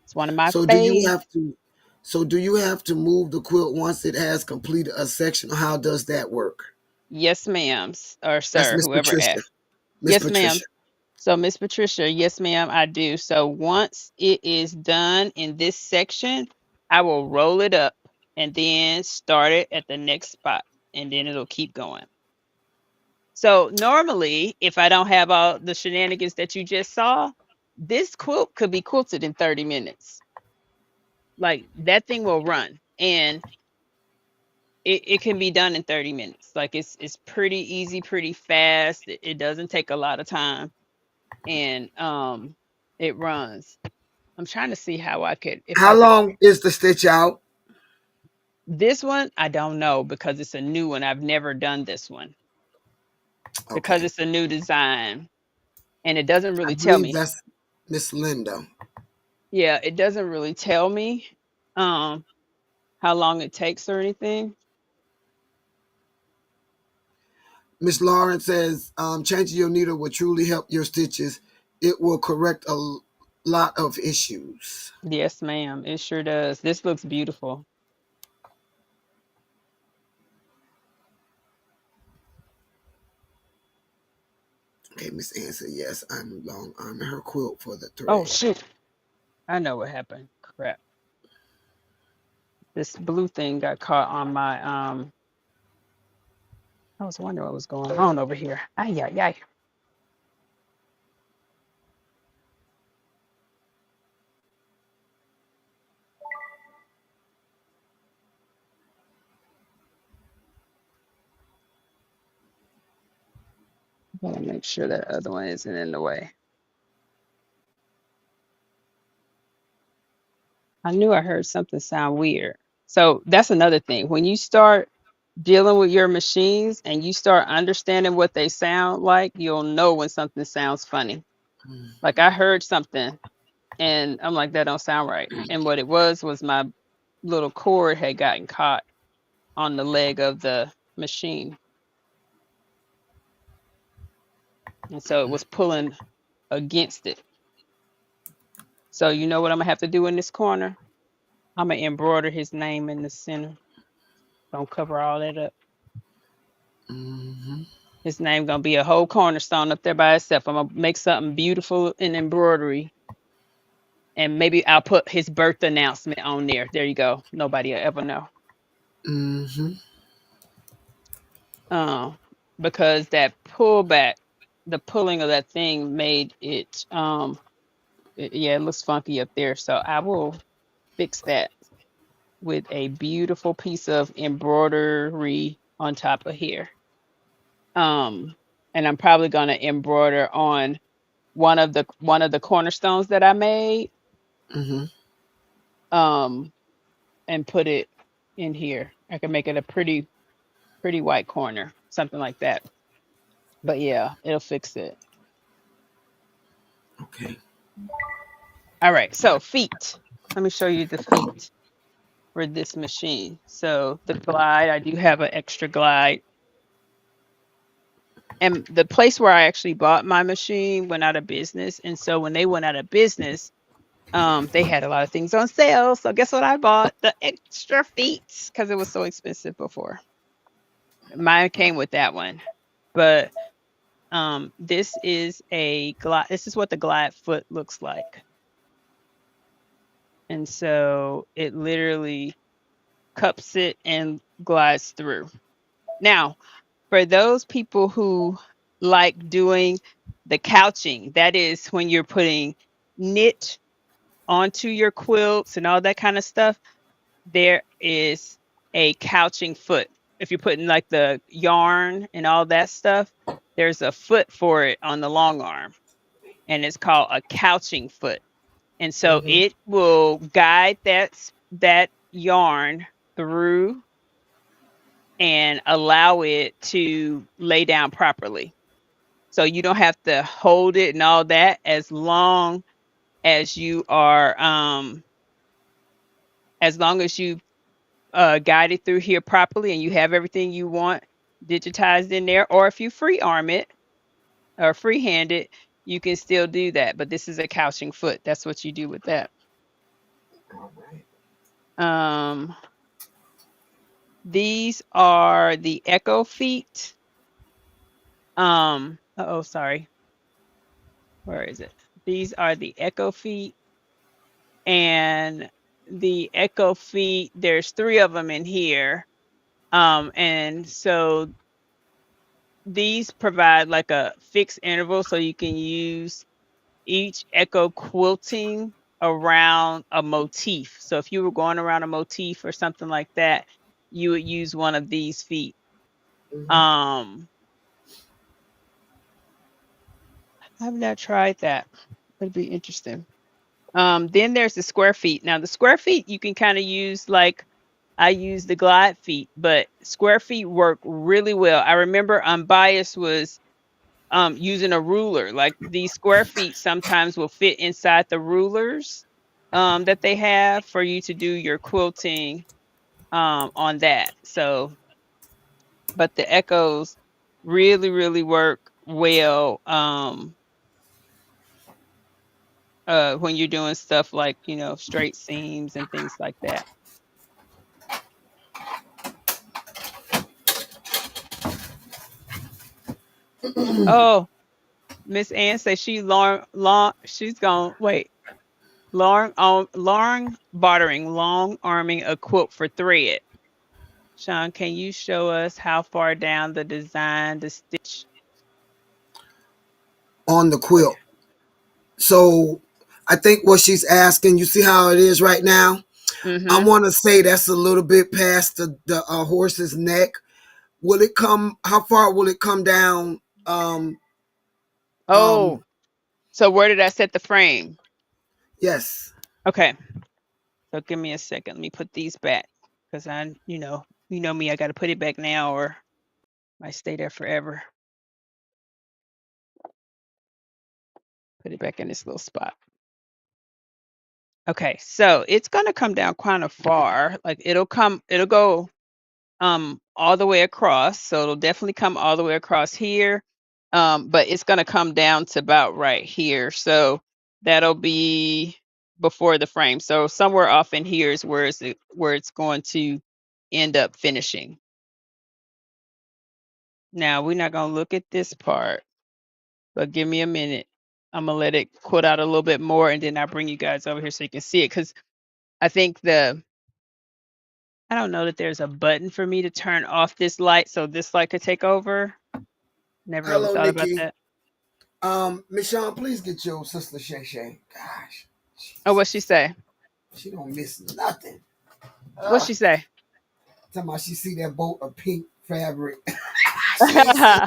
It's one of my So do you faves. have to so do you have to move the quilt once it has completed a section? Or how does that work? Yes, ma'am, or That's sir, Miss whoever Patricia. asked. Miss Yes, ma'am. Patricia. So, Miss Patricia, yes, ma'am, I do. So, once it is done in this section, I will roll it up and then start it at the next spot, and then it'll keep going. So, normally, if I don't have all the shenanigans that you just saw, this quilt could be quilted in 30 minutes. Like that thing will run, and it can be done in 30 minutes. Like it's pretty easy, pretty fast. It doesn't take a lot of time, and it runs. I'm trying to see how I could, if I How could. long is the stitch out? This one, I don't know because it's a new one. I've never done this one because Okay. it's a new design, and it doesn't I really tell believe me. that's Miss Linda. Yeah, it doesn't really tell me. Um, how long it takes or anything. Miss Lauren says, changing your needle will truly help your stitches. It will correct a lot of issues. Yes, ma'am. It sure does. This looks beautiful. Okay, Miss Ann said, yes, I'm long arming her quilt for the Oh, thread. shoot. I know what happened. Crap. This blue thing got caught on my I was wondering what was going on over here. Ay, ay, ay. Gotta make sure that other one isn't in the way. I knew I heard something sound weird. So that's another thing. When you start dealing with your machines and you start understanding what they sound like, you'll know when something sounds funny. Like I heard something and I'm like, that don't sound right. And what it was my little cord had gotten caught on the leg of the machine. And so it was pulling against it. So you know what I'm gonna have to do in this corner? I'm gonna embroider his name in the center. Don't cover all that up. Mm-hmm. His name gonna be a whole cornerstone up there by itself. I'm gonna make something beautiful in embroidery, and maybe I'll put his birth announcement on there. There you go. Nobody will ever know. Mm-hmm. Uh, because that pullback, the pulling of that thing made it. Yeah, it looks funky up there. So I will fix that with a beautiful piece of embroidery on top of here. And I'm probably gonna embroider on one of the cornerstones that I made, Mm-hmm. um, and put it in here. I can make it a pretty white corner, something like that. But yeah, it'll fix it. Okay. All right, so feet. Let me show you the feet for this machine. So the glide, I do have an extra glide. And the place where I actually bought my machine went out of business. And so when they went out of business, they had a lot of things on sale. So guess what I bought? The extra feet because it was so expensive before. Mine came with that one. But this is a glide. This is what the glide foot looks like. And so it literally cups it and glides through. Now, for those people who like doing the couching, that is when you're putting knit onto your quilts and all that kind of stuff, there is a couching foot. If you're putting like the yarn and all that stuff, there's a foot for it on the long arm, and it's called a couching foot. And so Mm-hmm. it will guide that yarn through and allow it to lay down properly. So you don't have to hold it and all that as you are as long as you guide it through here properly and you have everything you want digitized in there, or if you free arm it or freehand it, you can still do that. But this is a couching foot. That's what you do with that. All right. Um, these are the Echo feet. Oh, sorry. Where is it? These are the Echo feet. And the Echo feet, there's 3 of them in here. And so these provide like a fixed interval so you can use each Echo quilting around a motif. So if you were going around a motif or something like that, you would use one of these feet. Mm-hmm. Um, I've not tried that. It'd be interesting. Then there's the square feet. Now the square feet you can kind of use like I use the glide feet, but square feet work really well. I remember Unbiased was using a ruler. Like these square feet sometimes will fit inside the rulers that they have for you to do your quilting on that. So, but the echoes really, really work well when you're doing stuff like, straight seams and things like that. Oh, Miss Ann says she's gone. Wait, Lauren bartering, long arming a quilt for thread. Sean, can you show us how far down the design the stitch? On the Wait. quilt. So I think what she's asking, you see how it is right now? I Mm-hmm. want to say that's a little bit past the horse's neck. Will it come? How far will it come down? Oh, Um, so where did I set the frame? yes. Okay. So give me a second. Let me put these back because you know me. I got to put it back now, or I might stay there forever. Put it back in this little spot. Okay, so it's gonna come down kind of far. Like it'll go all the way across. So it'll definitely come all the way across here. But it's gonna come down to about right here. So that'll be before the frame. So somewhere off in here is where it's going to end up finishing. Now we're not gonna look at this part, but give me a minute. I'm gonna let it quilt out a little bit more, and then I'll bring you guys over here so you can see it. Because I think I don't know that there's a button for me to turn off this light so this light could take over. Never really Hello, thought about Nikki. that. Miss Shawn, please get your sister Shay Shay. Gosh, Oh, what'd she say? she don't miss nothing. What'd she say? Talking about she see that bolt of pink fabric. she said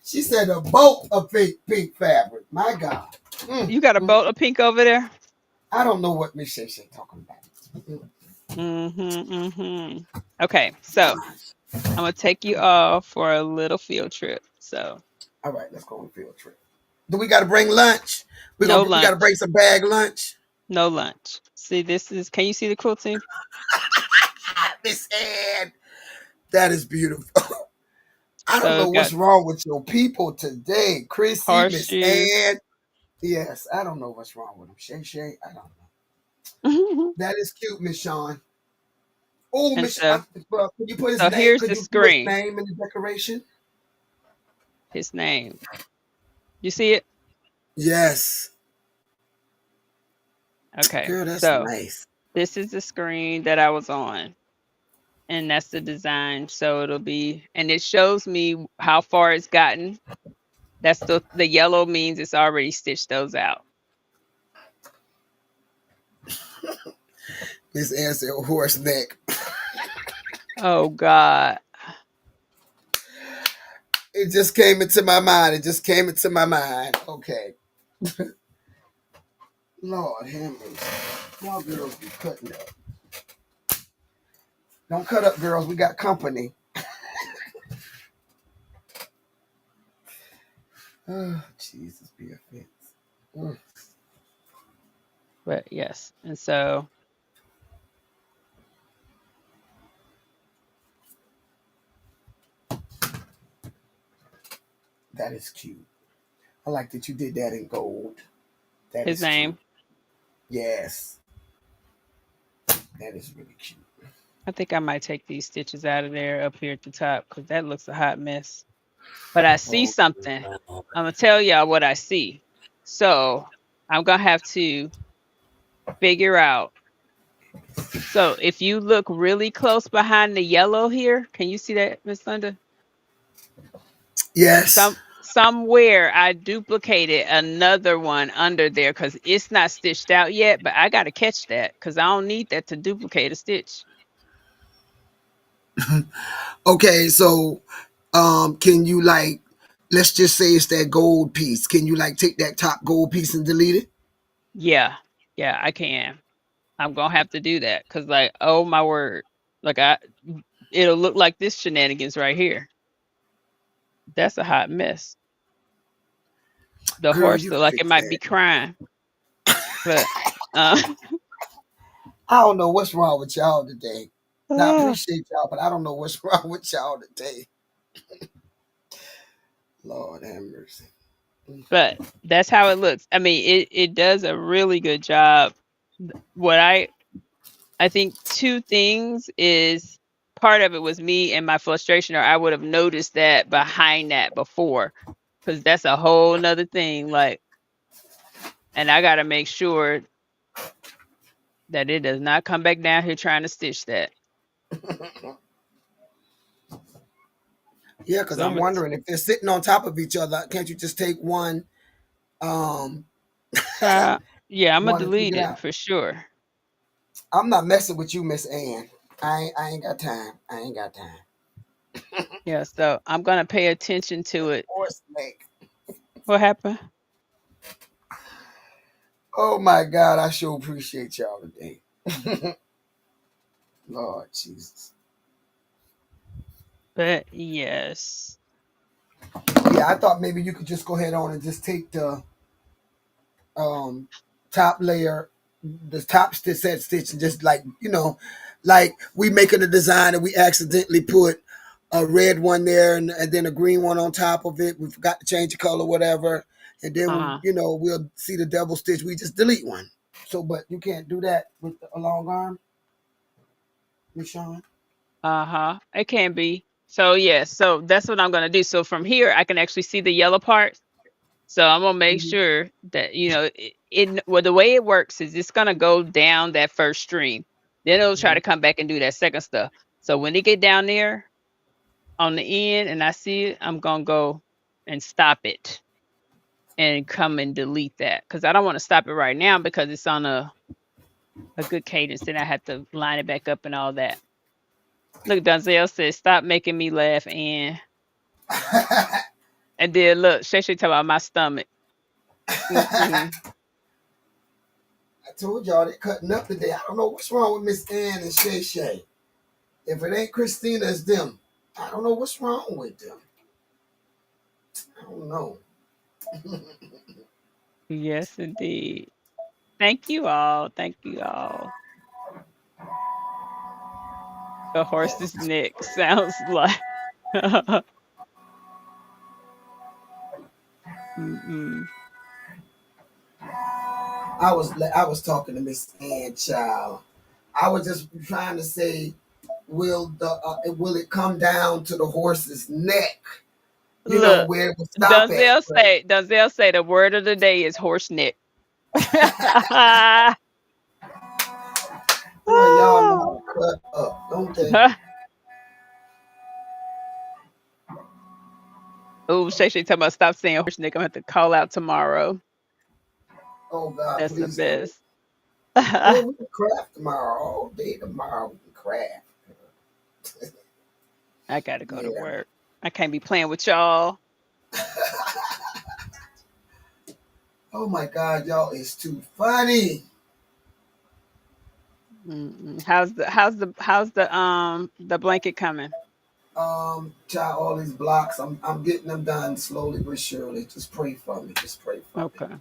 she said a bolt of pink fabric. My God. You got a Mm. bolt of pink over there? I don't know what Miss Shay Shay talking about. Okay, so I'm gonna take you all for a little field trip. So All right, let's go on a field trip. Do we got to bring lunch? no We got to bring lunch. some bag lunch. No lunch. See, can you see the quilting? Miss Ann, that is beautiful. I don't So know it got what's wrong with your people today, Chrissy, Miss horseshoes. Ann. Yes, I don't know what's wrong with them. Shay Shay, I don't know. That is cute, Miss Shawn. Oh, And Miss, so could you put his so name? here's Could the you do his screen. name in the decoration? His name. You see it? Yes, Okay. girl, that's So nice. this is the screen that I was on. And that's the design. So it'll be, and it shows me how far it's gotten. That's the yellow means it's already stitched those out. Miss Ann said horse neck. Oh God. It just came into my mind. It just came into my mind. Okay. Lord have mercy. Y'all girls be cutting up. Don't cut up, girls. We got company. Oh, Jesus be offense. Mm. But yes. And so That is cute. I like that you did that in gold. That his is cute. name. Yes. That is really cute. I think I might take these stitches out of there up here at the top because that looks a hot mess. But I see Oh, something. I'm gonna tell y'all what I see. So I'm gonna have to figure out. So if you look really close behind the yellow here, can you see that, Miss Linda? yes. Somewhere I duplicated another one under there because it's not stitched out yet, but I gotta catch that because I don't need that to duplicate a stitch. Okay, so can you like let's just say it's that gold piece. Can you like take that top gold piece and delete it? Yeah, yeah, I can. I'm gonna have to do that because, like, oh my word, like it'll look like this shenanigans right here. That's a hot mess. The Girl, horse you look can like it fix might be that. crying, but uh, I don't know what's wrong with y'all today. I Oh, appreciate y'all, but I don't know what's wrong with y'all today. Lord have mercy. but that's how it looks. I mean, it does a really good job. What I think 2 things is part of it was me and my frustration, or I would have noticed that behind that before, because that's a whole nother thing. Like, and I got to make sure that it does not come back down here trying to stitch that. Yeah, because So I'm I'm wondering if they're sitting on top of each other, can't you just take one, um, gonna, yeah, I'm gonna one and take delete it it out? for sure. I'm not messing with you, Miss Ann. I ain't got time. I ain't got time. Yeah, so I'm gonna pay attention to it. Or snake. What happened? Oh my God, I sure appreciate y'all today. Lord Jesus. But yes. Yeah, I thought maybe you could just go ahead on and just take the um top layer, the top stitch set stitch, and just like like we making a design and we accidentally put a red one there and then a green one on top of it. We forgot to change the color, whatever, and then Uh-huh. we'll see the double stitch. We just delete one. So, but you can't do that with a long arm, Miss Shawn. Uh-huh. It can be. So yeah, so that's what I'm gonna do. So from here I can actually see the yellow parts. So I'm gonna make Mhm. sure that well, the way it works is it's gonna go down that first stream. Then it'll try Mhm. to come back and do that second stuff. So when it get down there on the end and I see it, I'm gonna go and stop it and come and delete that. Because I don't want to stop it right now because it's on a good cadence. Then I have to line it back up and all that. Look, Donzel says, "Stop making me laugh," and then look, Shay Shay talk about my stomach. Mm-mm. I told y'all they cutting up today. I don't know what's wrong with Miss Ann and Shay Shay. If it ain't Christina, it's them. I don't know what's wrong with them. I don't know. Yes, indeed. Thank you all. Thank you all. The horse's neck sounds like. Mm-mm. I was talking to Miss Ann Child. I was just trying to say, will it come down to the horse's neck? Look, Where it will stop at. But Donzel say the word of the day is horse neck. boy, y'all know how to cut up, don't they? Oh, Shay Shay talking about stop saying horse neck. I'm gonna have to call out tomorrow. Oh God, That's the please don't. best. Oh, we can craft tomorrow. All day tomorrow we can craft. I gotta go to Yeah. work. I can't be playing with y'all. Oh my God, y'all is too funny. Mm-mm. How's the blanket coming? Try all these blocks. I'm getting them done slowly but surely. Just pray for me. Just pray for me. Okay.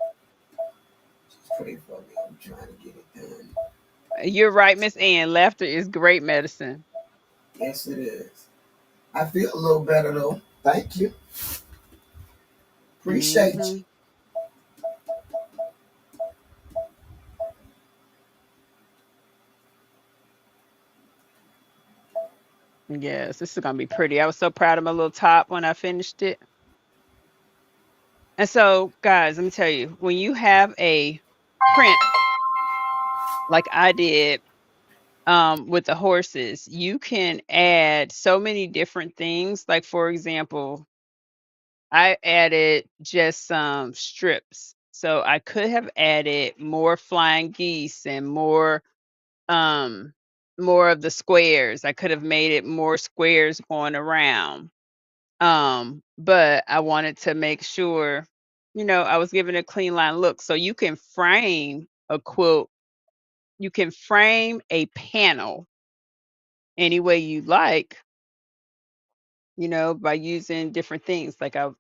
Just pray for me. I'm trying to get it done. You're right, Miss Ann. Laughter is great medicine. Yes, it is. I feel a little better though. Thank you. Appreciate you. Hmm. Yes, this is gonna be pretty. I was so proud of my little top when I finished it. And so, guys, let me tell you, when you have a print like I did with the horses, you can add so many different things. Like, for example, I added just some strips. So I could have added more flying geese and um more of the squares. I could have made it more squares going around. But I wanted to make sure, I was giving a clean line look. So you can frame a quilt, you can frame a panel any way you like, by using different things. Like I,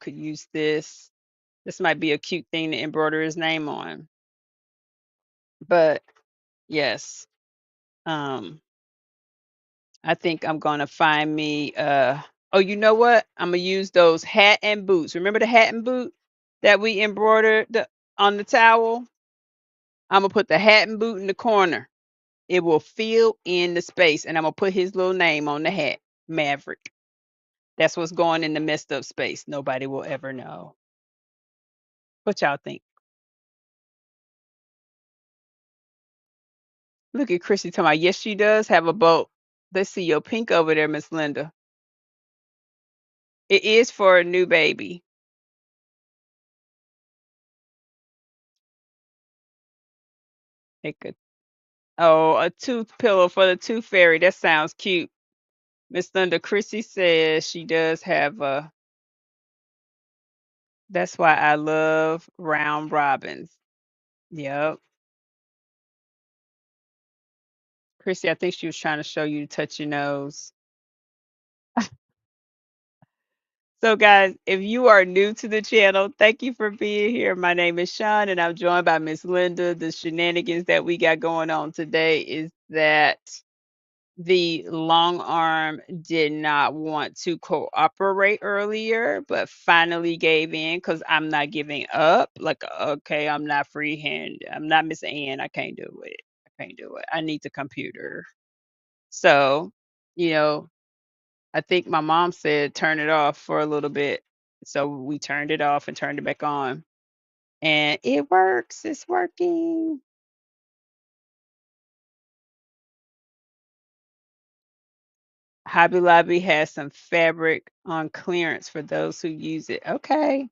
could use this. This might be a cute thing to embroider his name on. But yes. Um I think I'm gonna find me oh, you know what? I'm gonna use those hat and boots. Remember the hat and boot that we embroidered on the towel? I'm gonna put the hat and boot in the corner. It will fill in the space, and I'm gonna put his little name on the hat, Maverick. That's what's going in the messed up space. Nobody will ever know. What y'all think? Look at Chrissy talking about, yes, she does have a boat. Let's see your pink over there, Miss Linda. It is for a new baby. It could. Oh, a tooth pillow for the tooth fairy. That sounds cute. Miss Linda, Chrissy says she does have a. That's why I love round robins. Yep. Chrissy, I think she was trying to show you to touch your nose. So, guys, if you are new to the channel, thank you for being here. My name is Sean, and I'm joined by Miss Linda. The shenanigans that we got going on today is that the long arm did not want to cooperate earlier, but finally gave in because I'm not giving up. Like, okay, I'm not freehand. I'm not Miss Ann. I can't do it. I can't do it. I need the computer. So, you know, I think my mom said turn it off for a little bit. So we turned it off and turned it back on. And it works. It's working. Hobby Lobby has some fabric on clearance for those who use it. Okay.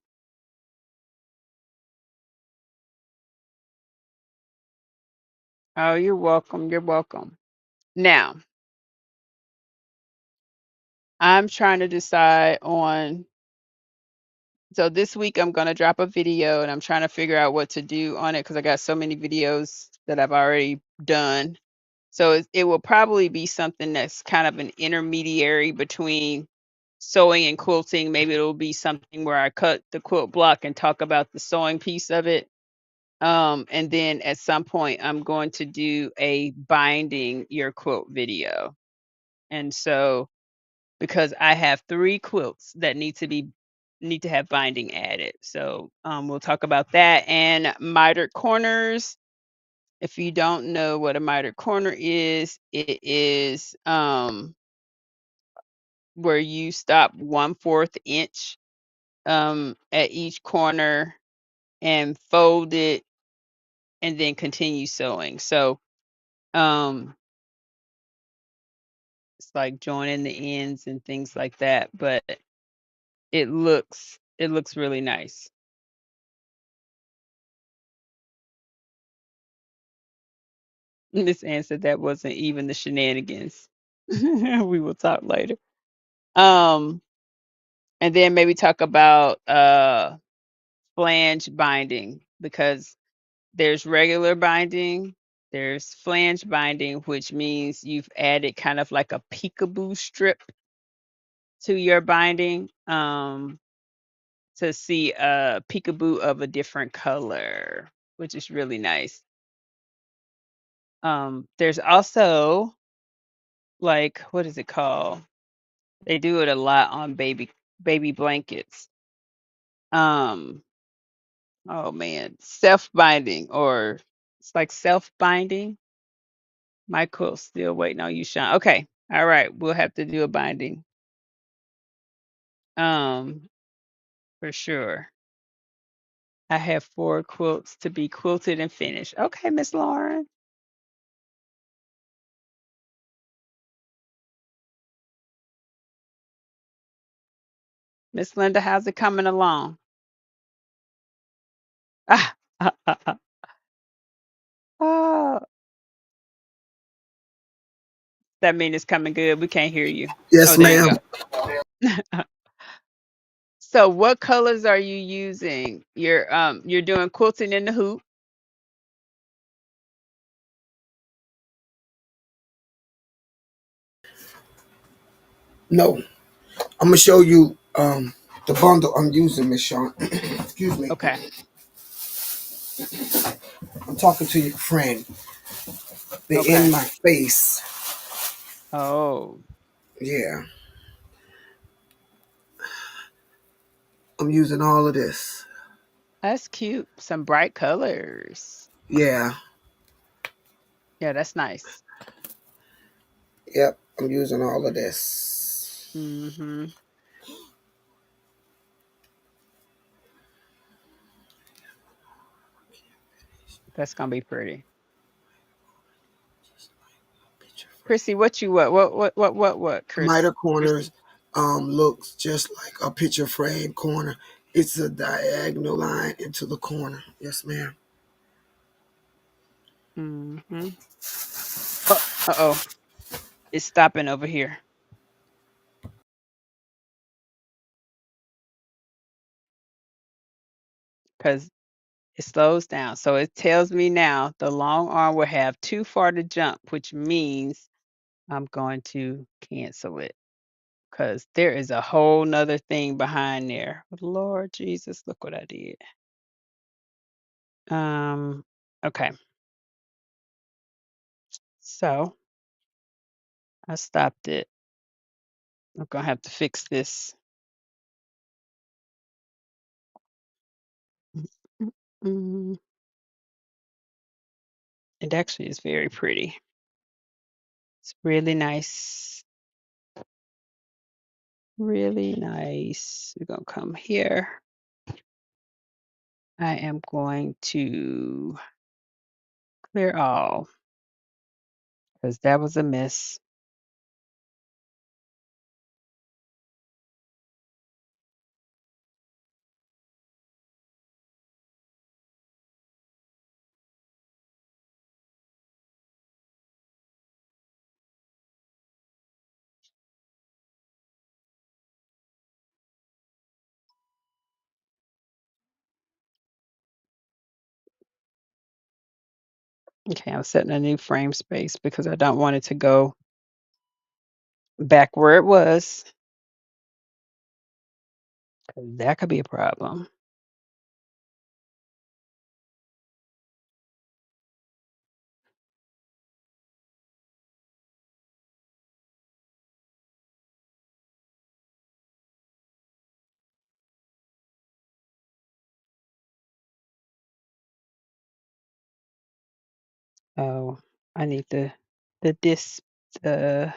Oh, you're welcome. You're welcome. Now, I'm trying to decide on. So this week I'm going to drop a video and I'm trying to figure out what to do on it because I got so many videos that I've already done. So it will probably be something that's kind of an intermediary between sewing and quilting. Maybe it'll be something where I cut the quilt block and talk about the sewing piece of it. And then at some point, I'm going to do a binding your quilt video. And so, because I have 3 quilts that need to have binding added. So, we'll talk about that and mitered corners. If you don't know what a mitered corner is, it is where you stop 1/4 inch at each corner and fold it and then continue sewing. So it's like joining the ends and things like that, but it looks really nice. Miss Ann said that wasn't even the shenanigans. We will talk later. Um, and then maybe talk about flange binding because there's regular binding, there's flange binding, which means you've added kind of like a peekaboo strip to your binding to see a peekaboo of a different color, which is really nice. There's also like what is it called? They do it a lot on baby blankets. Um, oh man, self binding or it's like self binding. Michael's still waiting on you, Sean. Okay. All right. We'll have to do a binding. Um, for sure. I have 4 quilts to be quilted and finished. Okay, Miss Lauren. Miss Linda, how's it coming along? Oh, that means it's coming good. We can't hear you. Oh, Yes, there you ma'am. go. So what colors are you using? You're doing quilting in the hoop. No, I'm gonna show you the bundle I'm using, Miss Sean. Excuse me. Okay. I'm talking to your friend. They're in Okay. my face. Oh, Yeah, I'm using all of this. that's cute. Some bright colors. Yeah, Yeah, that's nice. yep, I'm using all of this. Mhm. That's gonna be pretty. Chrissy, what you what, Miter Chrissy? corners looks just like a picture frame corner. It's a diagonal line into the corner. Yes, ma'am. Mhm. Oh, uh-oh. It's stopping over here. Because it slows down. So it tells me now the long arm will have too far to jump, which means I'm going to cancel it because there is a whole nother thing behind there. Lord Jesus, look what I did. Okay. So I stopped it. I'm gonna have to fix this. Mm, it actually is very pretty. It's really nice. Really nice. We're gonna come here. I am going to clear all because that was a miss. Okay, I'm setting a new frame space because I don't want it to go back where it was. 'Cause that could be a problem. Oh, I need the disk the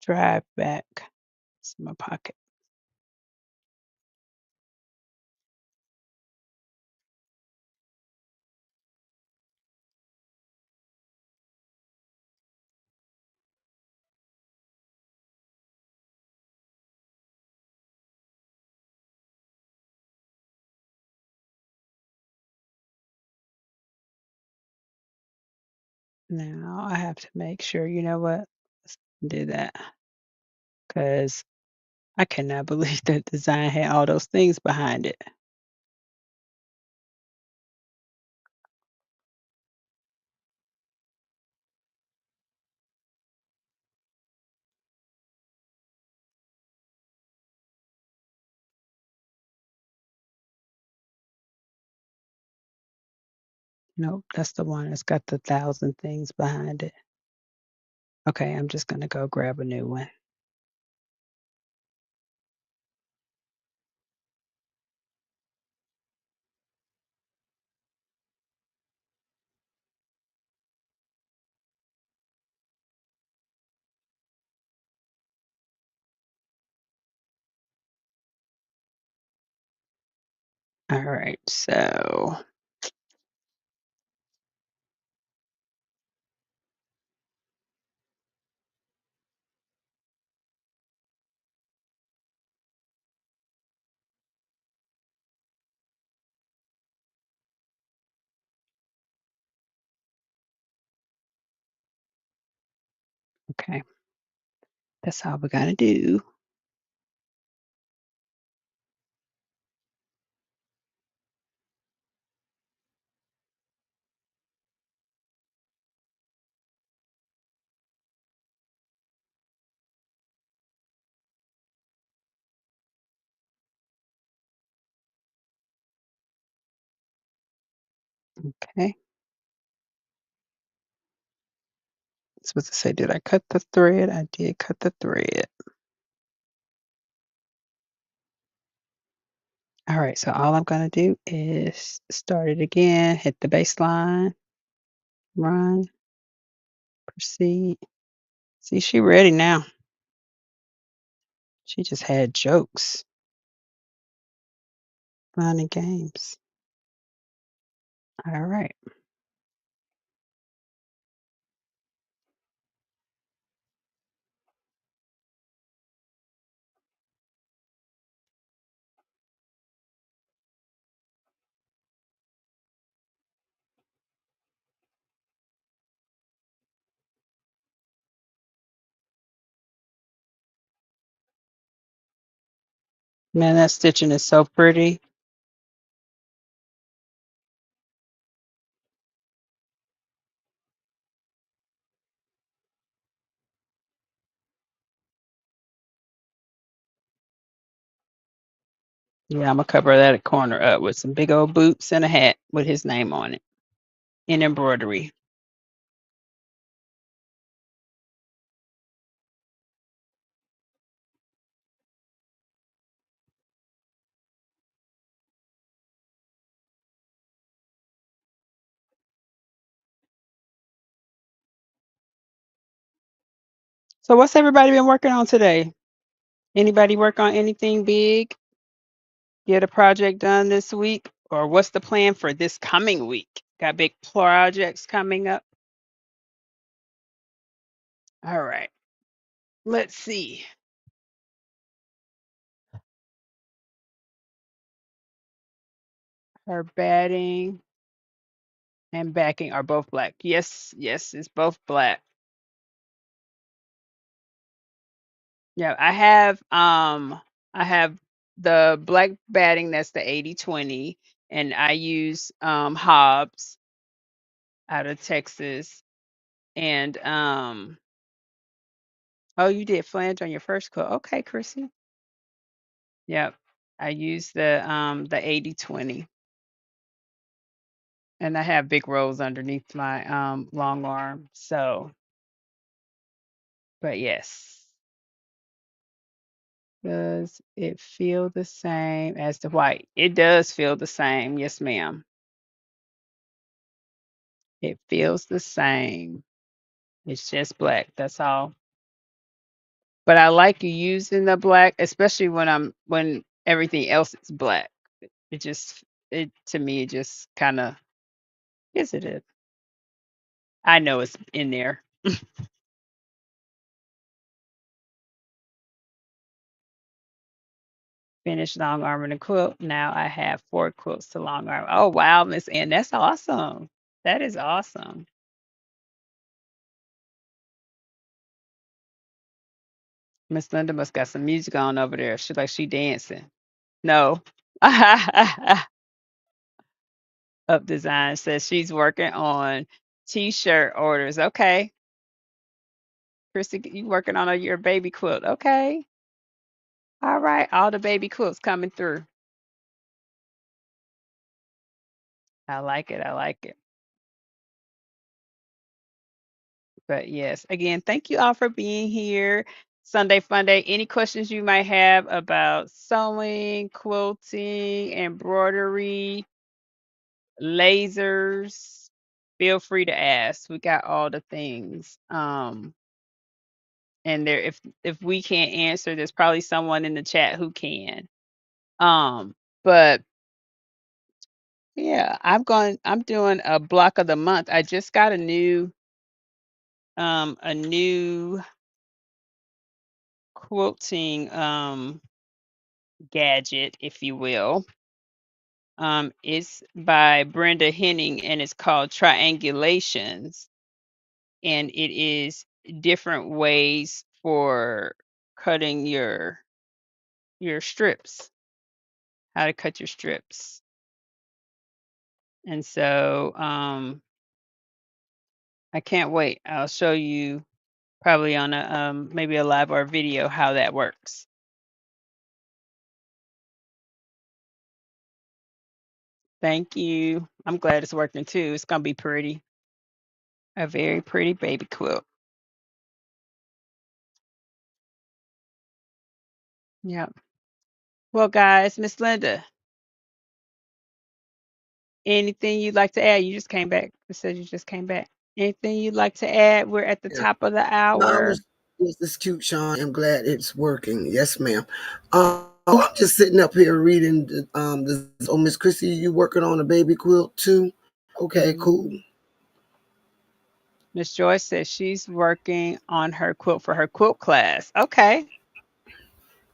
drive back. It's in my pocket. Now I have to make sure, you know what? Let's do that because I cannot believe that design had all those things behind it. Nope, that's the one that's got the 1,000 things behind it. Okay, I'm just gonna go grab a new one. All right, so okay, that's all we gotta do. Okay, Supposed to say, did I cut the thread? I did cut the thread. All right, so all I'm gonna do is start it again, hit the baseline, run, proceed. See, she ready now. She just had jokes, fun and games. All right. Man, that stitching is so pretty. Yeah, I'm gonna cover that corner up with some big old boots and a hat with his name on it in embroidery. So what's everybody been working on today? Anybody work on anything big? Get a project done this week? Or what's the plan for this coming week? Got big projects coming up? All right. Let's see. Her batting and backing are both black. Yes, yes, it's both black. Yeah, I have the black batting that's the 80/20, and I use Hobbs out of Texas. And oh, you did flange on your first quilt. Okay, Chrissy. Yep. I use the 80/20. And I have big rolls underneath my long arm. So, but yes. Does it feel the same as the white? It does feel the same. Yes, ma'am. It feels the same. It's just black. That's all. But I like you using the black, especially when everything else is black. It just it to me it just kind of yes it is. I know it's in there. Finished long arm and a quilt. Now I have 4 quilts to long arm. Oh wow, Miss Ann, that's awesome. That is awesome. Miss Linda must got some music on over there. She like she dancing. No. Up Design says she's working on t-shirt orders. Okay. Chrissy, you working on your baby quilt. Okay. All right. All the baby quilts coming through. I like it. I like it. But yes, again, thank you all for being here. Sunday Funday. Any questions you might have about sewing, quilting, embroidery, lasers, feel free to ask. We got all the things. And there if we can't answer, there's probably someone in the chat who can. But yeah, I'm doing a block of the month. I just got a new quilting gadget, if you will. It's by Brenda Henning and it's called Triangulations. And it is different ways for cutting your strips, how to cut your strips. And so I can't wait. I'll show you probably on a maybe a live or a video how that works. Thank you. I'm glad it's working too. It's gonna be pretty. A very pretty baby quilt. Yeah. Well, guys, Miss Linda, anything you'd like to add? You just came back. It says you just came back. Anything you'd like to add? We're at the Yeah. top of the No, I'm hour. just, yes, this cute, Sean. I'm glad it's working. Yes, ma'am. I'm just sitting up here reading. This. Oh, Miss Chrissy, you working on a baby quilt too? Okay, cool. Mhm. Miss Joyce says she's working on her quilt for her quilt class. Okay.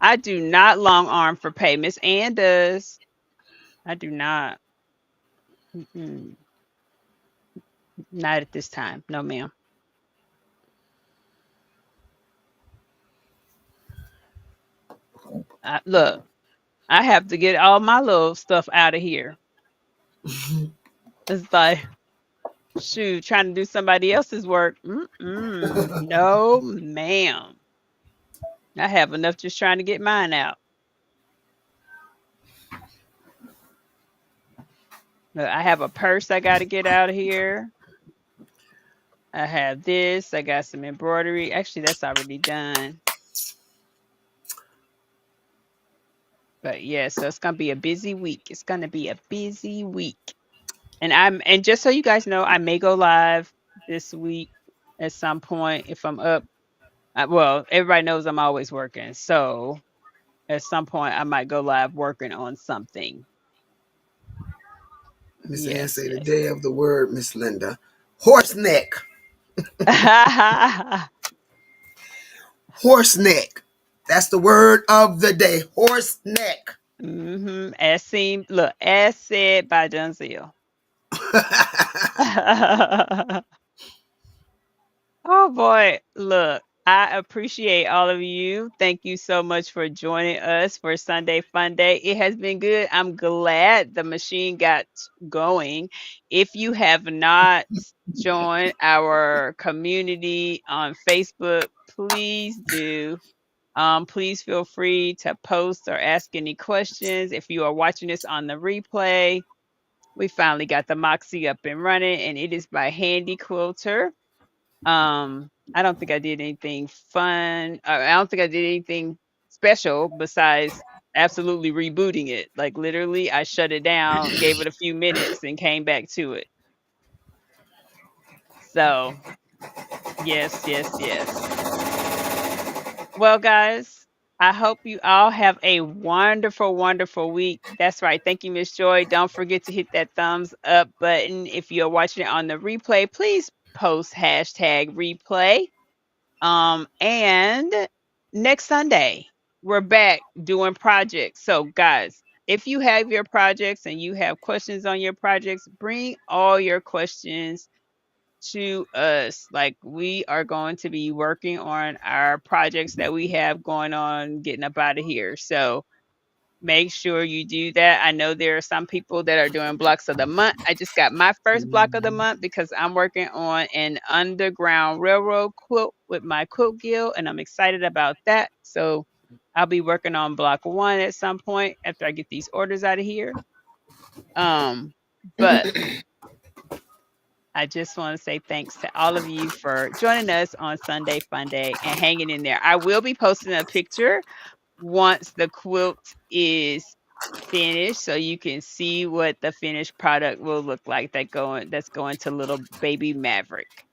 I do not long arm for pay. Miss Ann does. I do not. Mm-mm. Not at this time. No, ma'am. Look, I have to get all my little stuff out of here. It's like, shoot, trying to do somebody else's work. Mm-mm. No, ma'am. I have enough just trying to get mine out. Look, I have a purse I got to get out of here. I have this. I got some embroidery. Actually, that's already done. But yeah, so it's gonna be a busy week. It's gonna be a busy week. And just so you guys know, I may go live this week at some point if I'm up. Well, everybody knows I'm always working. So at some point I might go live working on something. Miss Ann Yes, say the yes. day of the word, Miss Linda. Horse neck. Horse neck. That's the word of the day. Horse neck. As said by Dunzille. Oh boy, look, I appreciate all of you. Thank you so much for joining us for Sunday Funday. It has been good. I'm glad the machine got going. If you have not joined our community on Facebook, please do. Please feel free to post or ask any questions. If you are watching this on the replay, we finally got the Moxie up and running, and it is by Handy Quilter. I don't think I did anything fun. I don't think I did anything special besides absolutely rebooting it. Like literally, I shut it down, gave it a few minutes, and came back to it. So, yes, yes, yes. Well, guys, I hope you all have a wonderful, wonderful week. That's right. Thank you, Miss Joy. Don't forget to hit that thumbs up button. If you're watching it on the replay, please post hashtag replay. And next Sunday, we're back doing projects. So, guys, if you have your projects and you have questions on your projects, bring all your questions to us. Like, we are going to be working on our projects that we have going on, getting up out of here. So, make sure you do that. I know there are some people that are doing blocks of the month. I just got my first block of the month because I'm working on an underground railroad quilt with my quilt guild, and I'm excited about that. So I'll be working on block one at some point after I get these orders out of here. But I just want to say thanks to all of you for joining us on Sunday Funday and hanging in there. I will be posting a picture once the quilt is finished so you can see what the finished product will look like that's going to little baby Maverick.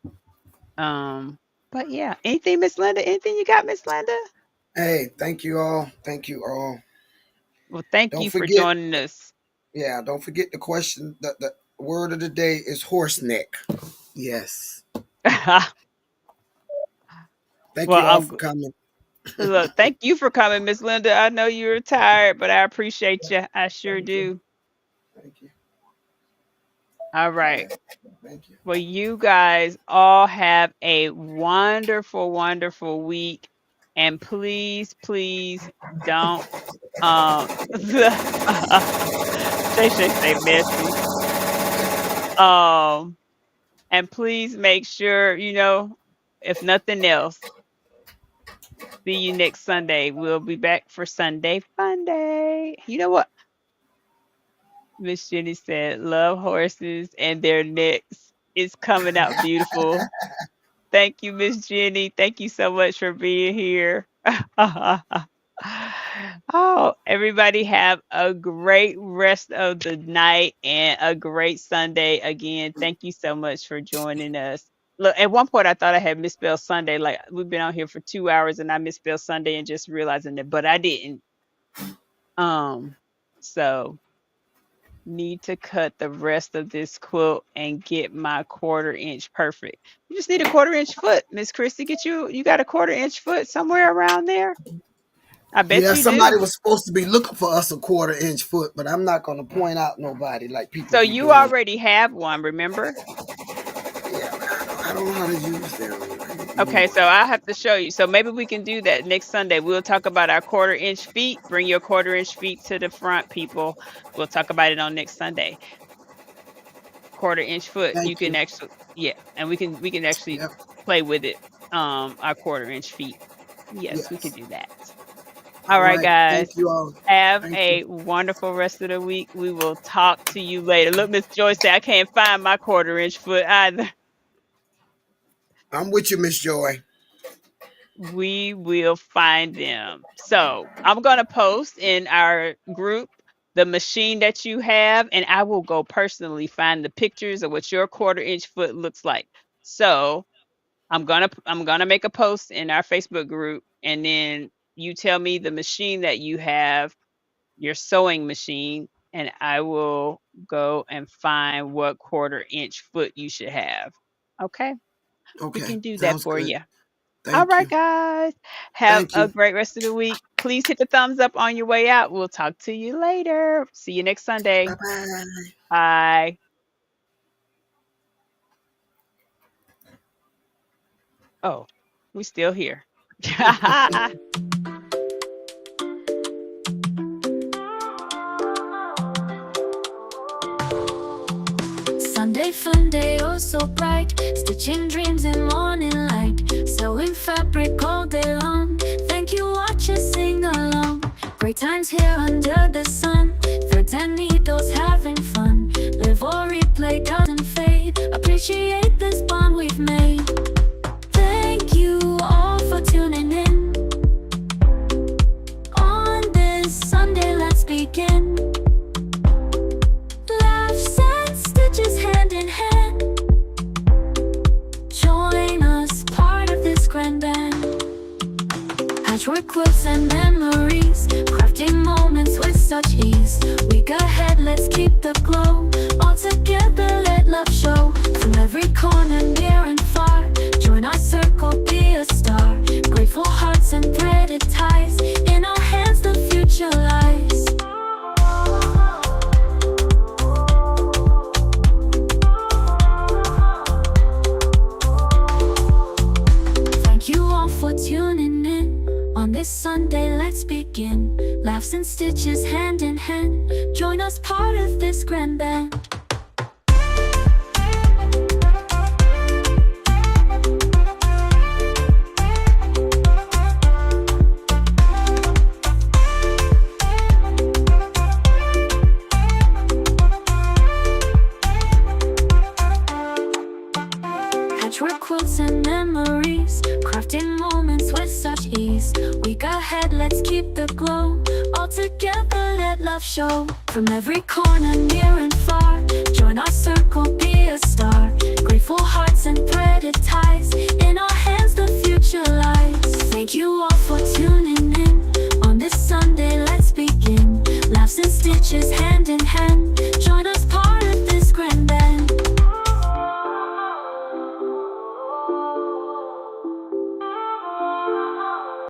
Um but yeah, anything Miss Linda? Anything you got, Miss Linda? Hey, thank you all. Thank you all. Well, thank Don't you for forget, joining us. yeah, don't forget the question. The word of the day is horse neck. Yes. Thank Well, you all for coming. look, thank you for coming, Miss Linda. I know you're tired, but I appreciate you. I sure Thank you. do. Thank you. All right. Yeah, thank you. Well, you guys all have a wonderful, wonderful week. And please, please don't Shay Shay say messy. Um and please make sure, if nothing else, see you next Sunday. We'll be back for Sunday Funday. You know what? Miss Jenny said, love horses and their necks. It's coming out beautiful. Thank you, Miss Jenny. Thank you so much for being here. Oh, everybody have a great rest of the night and a great Sunday. Again, thank you so much for joining us. Look, at one point I thought I had misspelled Sunday. Like we've been on here for 2 hours and I misspelled Sunday and just realizing that, but I didn't. Um, so need to cut the rest of this quilt and get my 1/4 inch perfect. You just need a 1/4 inch foot, Miss Christy. You got a 1/4 inch foot somewhere around there? I bet Yeah, you somebody do. was supposed to be looking for us a 1/4 inch foot, but I'm not gonna point out nobody like people So be you doing. already have one, remember? Yeah, I don't know how to use them Okay, so anyway. I have to show you. So maybe we can do that next Sunday. We'll talk about our 1/4 inch feet. Bring your 1/4 inch feet to the front, people. We'll talk about it on next Sunday. 1/4 inch foot. You Thank can you. actually, yeah, and we can actually Yep. play with it. Our 1/4 inch feet. Yes, we can Yes. do that. All All right, right. Thank guys. you all. Have Thank you. a wonderful rest of the week. We will talk to you later. Look, Miss Joyce said I can't find my 1/4 inch foot either. I'm with you, Miss Joy. We will find them. So I'm going to post in our group the machine that you have, and I will go personally find the pictures of what your 1/4 inch foot looks like. So I'm gonna make a post in our Facebook group, and then you tell me the machine that you have, your sewing machine, and I will go and find what 1/4 inch foot you should have. Okay, we Okay. can do that Sounds for good. you. All Thank right, you. guys. Have Thank a you. great rest of the week. Please hit the thumbs up on your way out. We'll talk to you later. See you next Bye Sunday. bye. Bye. Oh, we still here. Sunday Funday, oh so bright, stitching dreams in morning light, sewing fabric all day long. Thank you, watchers sing along. Great times here under the sun, threads and needles having fun. Live or replay doesn't fade. Appreciate this bond we've made. Thank you all for tuning in. On this Sunday, let's begin. Laughs and stitches hand in hand. Join us, part of this grand band. Patchwork quilts and memories, crafting moments with such ease. Week ahead, let's keep the glow. All together, let love show. From every corner, near and far, join our circle, be a star. Grateful hearts and threaded ties, in our hands the future lies. Thank you all for tuning in. On this Sunday, let's begin. Laughs and stitches hand in hand. Join us, part of this grand band. Patchwork quilts and memories, crafting moments with such ease. Week ahead, let's keep the glow. All together, let love show. From every corner, near and far,